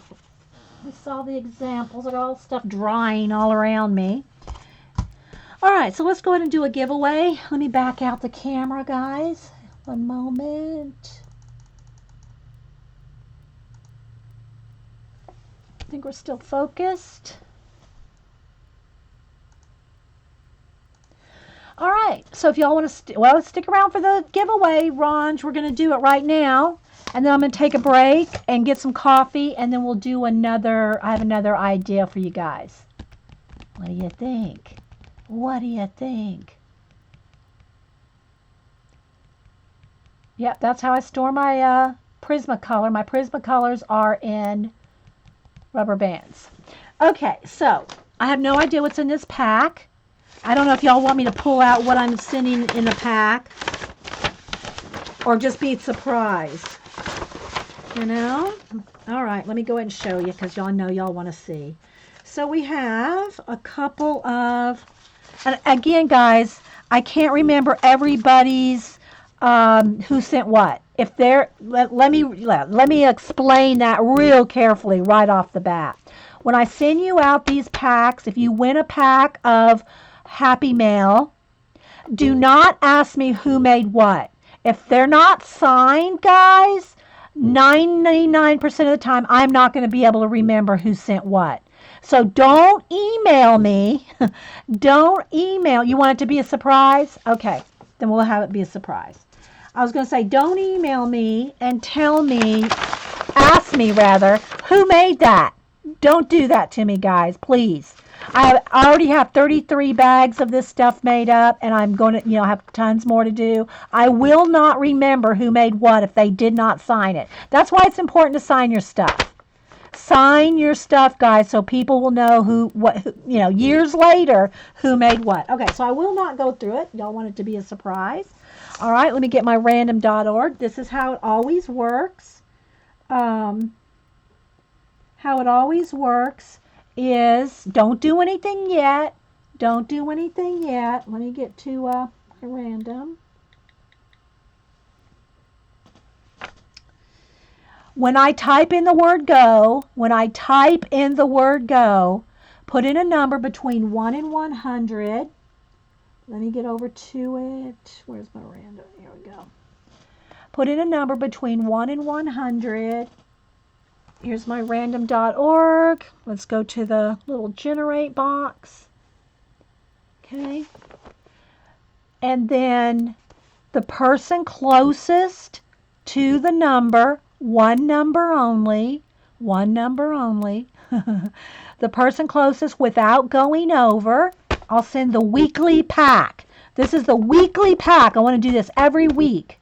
we saw the examples. They're all stuff drying all around me. All right, so let's go ahead and do a giveaway. Let me back out the camera, guys. One moment. I think we're still focused. All right, so if y'all want to, stick around for the giveaway, Ronj. We're going to do it right now. And then I'm going to take a break and get some coffee, and then we'll do another, I have another idea for you guys. What do you think? What do you think? Yep, that's how I store my Prismacolor. My Prismacolors are in rubber bands. Okay, so I have no idea what's in this pack. I don't know if y'all want me to pull out what I'm sending in the pack or just be surprised. You know? All right, let me go ahead and show you because y'all know y'all want to see. So we have a couple of, and again, guys, I can't remember everybody's who sent what. If they're, let me explain that real carefully right off the bat. When I send you out these packs, if you win a pack of Happy Mail, do not ask me who made what. If they're not signed, guys, 99% of the time, I'm not going to be able to remember who sent what. So don't email me. Don't email. You want it to be a surprise? Okay, then we'll have it be a surprise. I was going to say, don't email me and tell me, ask me rather, who made that? Don't do that to me, guys, please. I already have 33 bags of this stuff made up, and I'm going to, have tons more to do. I will not remember who made what if they did not sign it. That's why it's important to sign your stuff. Sign your stuff, guys, so people will know years later, who made what. Okay, so I will not go through it. Y'all want it to be a surprise. All right, let me get my random.org. This is how it always works. How it always works is don't do anything yet. Don't do anything yet. Let me get to my random. When I type in the word go, put in a number between 1 and 100. Let me get over to it. Where's my random? Here we go. Put in a number between 1 and 100. Here's my random.org. Let's go to the little generate box. Okay. And then the person closest to the number, one number only, the person closest without going over, I'll send the weekly pack. This is the weekly pack. I want to do this every week.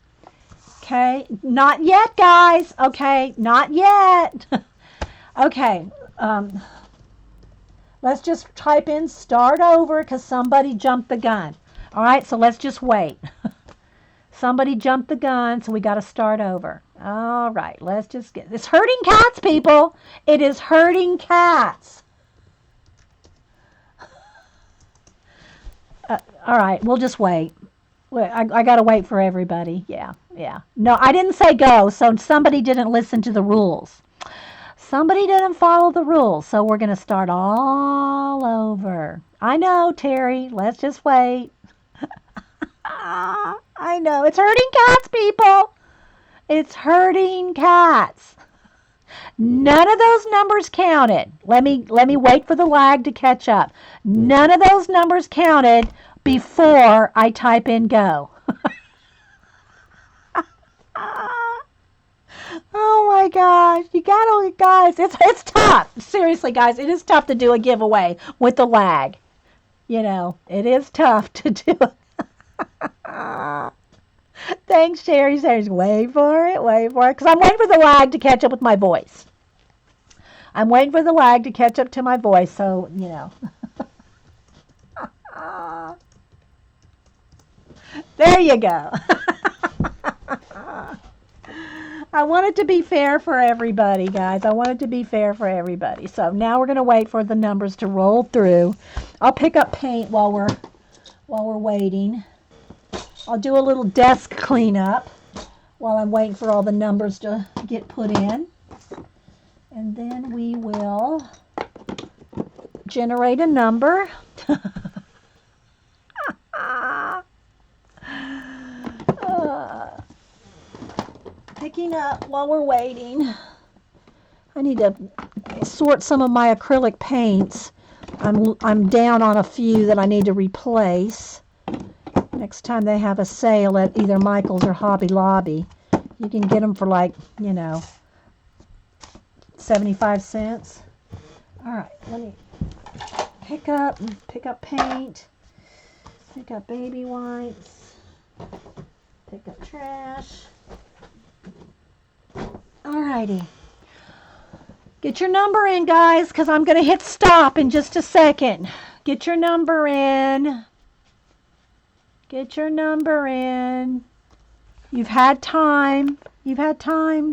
Okay, not yet, guys. Okay, not yet. Okay, let's just type in start over because somebody jumped the gun. All right, so let's just wait. Somebody jumped the gun, so we got to start over. All right, let's just get this. Herding cats, people. It is herding cats. All right, we'll just wait. I got to wait for everybody. Yeah. No, I didn't say go, so somebody didn't listen to the rules. Somebody didn't follow the rules, so we're going to start all over. I know, Terry. Let's just wait. I know. It's herding cats, people. It's herding cats. None of those numbers counted. Let me wait for the lag to catch up. None of those numbers counted before I type in go. Oh my gosh, guys, it's tough. Seriously, guys, it is tough to do a giveaway with the lag. It is tough to do. Thanks, Sherry. Sherry's wait for it, because I'm waiting for the lag to catch up with my voice. So, There you go. I want it to be fair for everybody, guys. So now we're going to wait for the numbers to roll through. I'll pick up paint while we're waiting. I'll do a little desk cleanup while I'm waiting for all the numbers to get put in. And then we will generate a number. Picking up while we're waiting. I need to sort some of my acrylic paints. I'm down on a few that I need to replace. Next time they have a sale at either Michael's or Hobby Lobby, you can get them for 75 cents. All right, let me pick up paint, pick up baby wipes, pick up trash. Alrighty. Get your number in, guys, because I'm going to hit stop in just a second. Get your number in. You've had time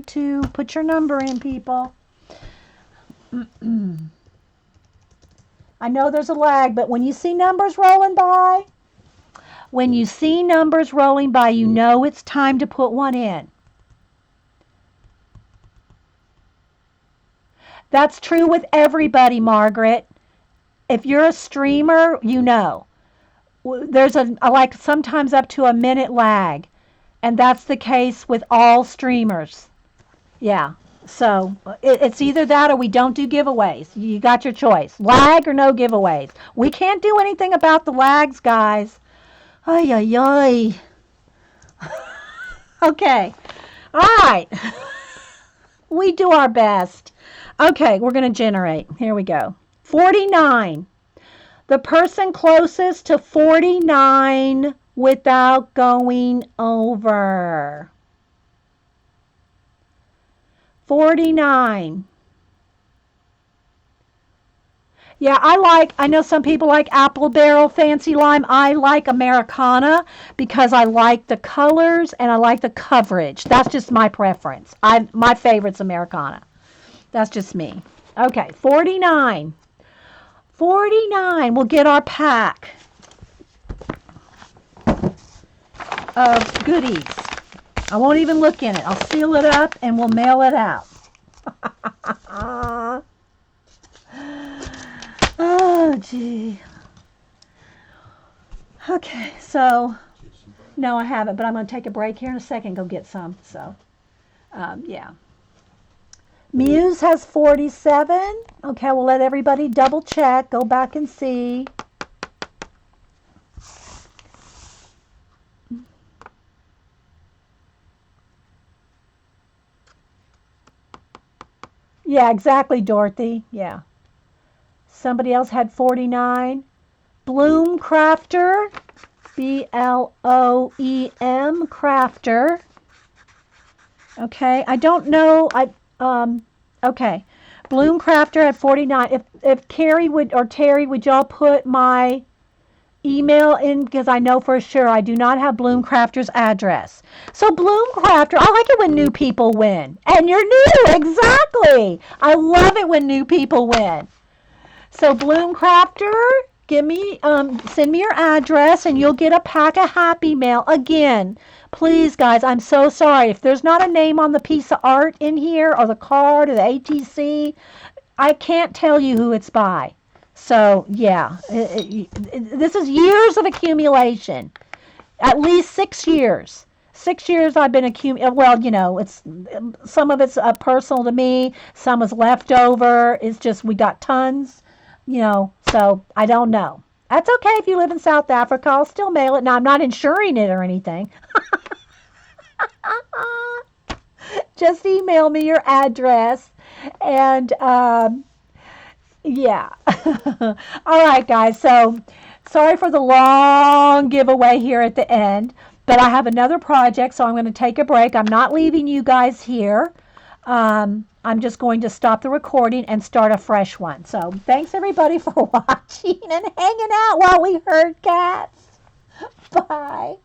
to put your number in, people. I know there's a lag, but when you see numbers rolling by, you know it's time to put one in. That's true with everybody, Margaret. If you're a streamer, you know. There's sometimes up to a minute lag, and that's the case with all streamers. Yeah, so it's either that or we don't do giveaways. You got your choice. Lag or no giveaways. We can't do anything about the lags, guys. Ay, ay, ay. Okay. All right. We do our best. Okay, we're going to generate. Here we go. 49. The person closest to 49 without going over. 49. Yeah, I know some people like Apple Barrel Fancy Lime. I like Americana because I like the colors and I like the coverage. That's just my preference. My favorite's Americana. That's just me. Okay, 49. 49. We'll get our pack of goodies. I won't even look in it. I'll seal it up and we'll mail it out. Oh, gee. Okay, so, no, I haven't, but I'm going to take a break here in a second and go get some. So, yeah. Muse has 47. Okay, we'll let everybody double check. Go back and see. Yeah, exactly, Dorothy. Yeah. Somebody else had 49. Bloom Crafter, Bloem Crafter. Okay, I don't know. Okay, Bloom Crafter at 49. If Carrie would or Terry, would y'all put my email in, because I know for sure I do not have Bloom Crafter's address. So Bloom Crafter, I like it when new people win, and you're new, exactly. I love it when new people win. So Bloom Crafter, send me your address and you'll get a pack of Happy Mail. Again, please guys, I'm so sorry. If there's not a name on the piece of art in here or the card or the ATC, I can't tell you who it's by. So yeah, this is years of accumulation. At least 6 years. 6 years I've been accumulating. Well, it's some of it's personal to me. Some is leftover. It's just we got tons. So I don't know. That's okay if you live in South Africa. I'll still mail it. Now, I'm not insuring it or anything. Just email me your address. And, yeah. All right, guys. So, sorry for the long giveaway here at the end. But I have another project, so I'm going to take a break. I'm not leaving you guys here. I'm just going to stop the recording and start a fresh one. So thanks everybody for watching and hanging out while we herd cats. Bye.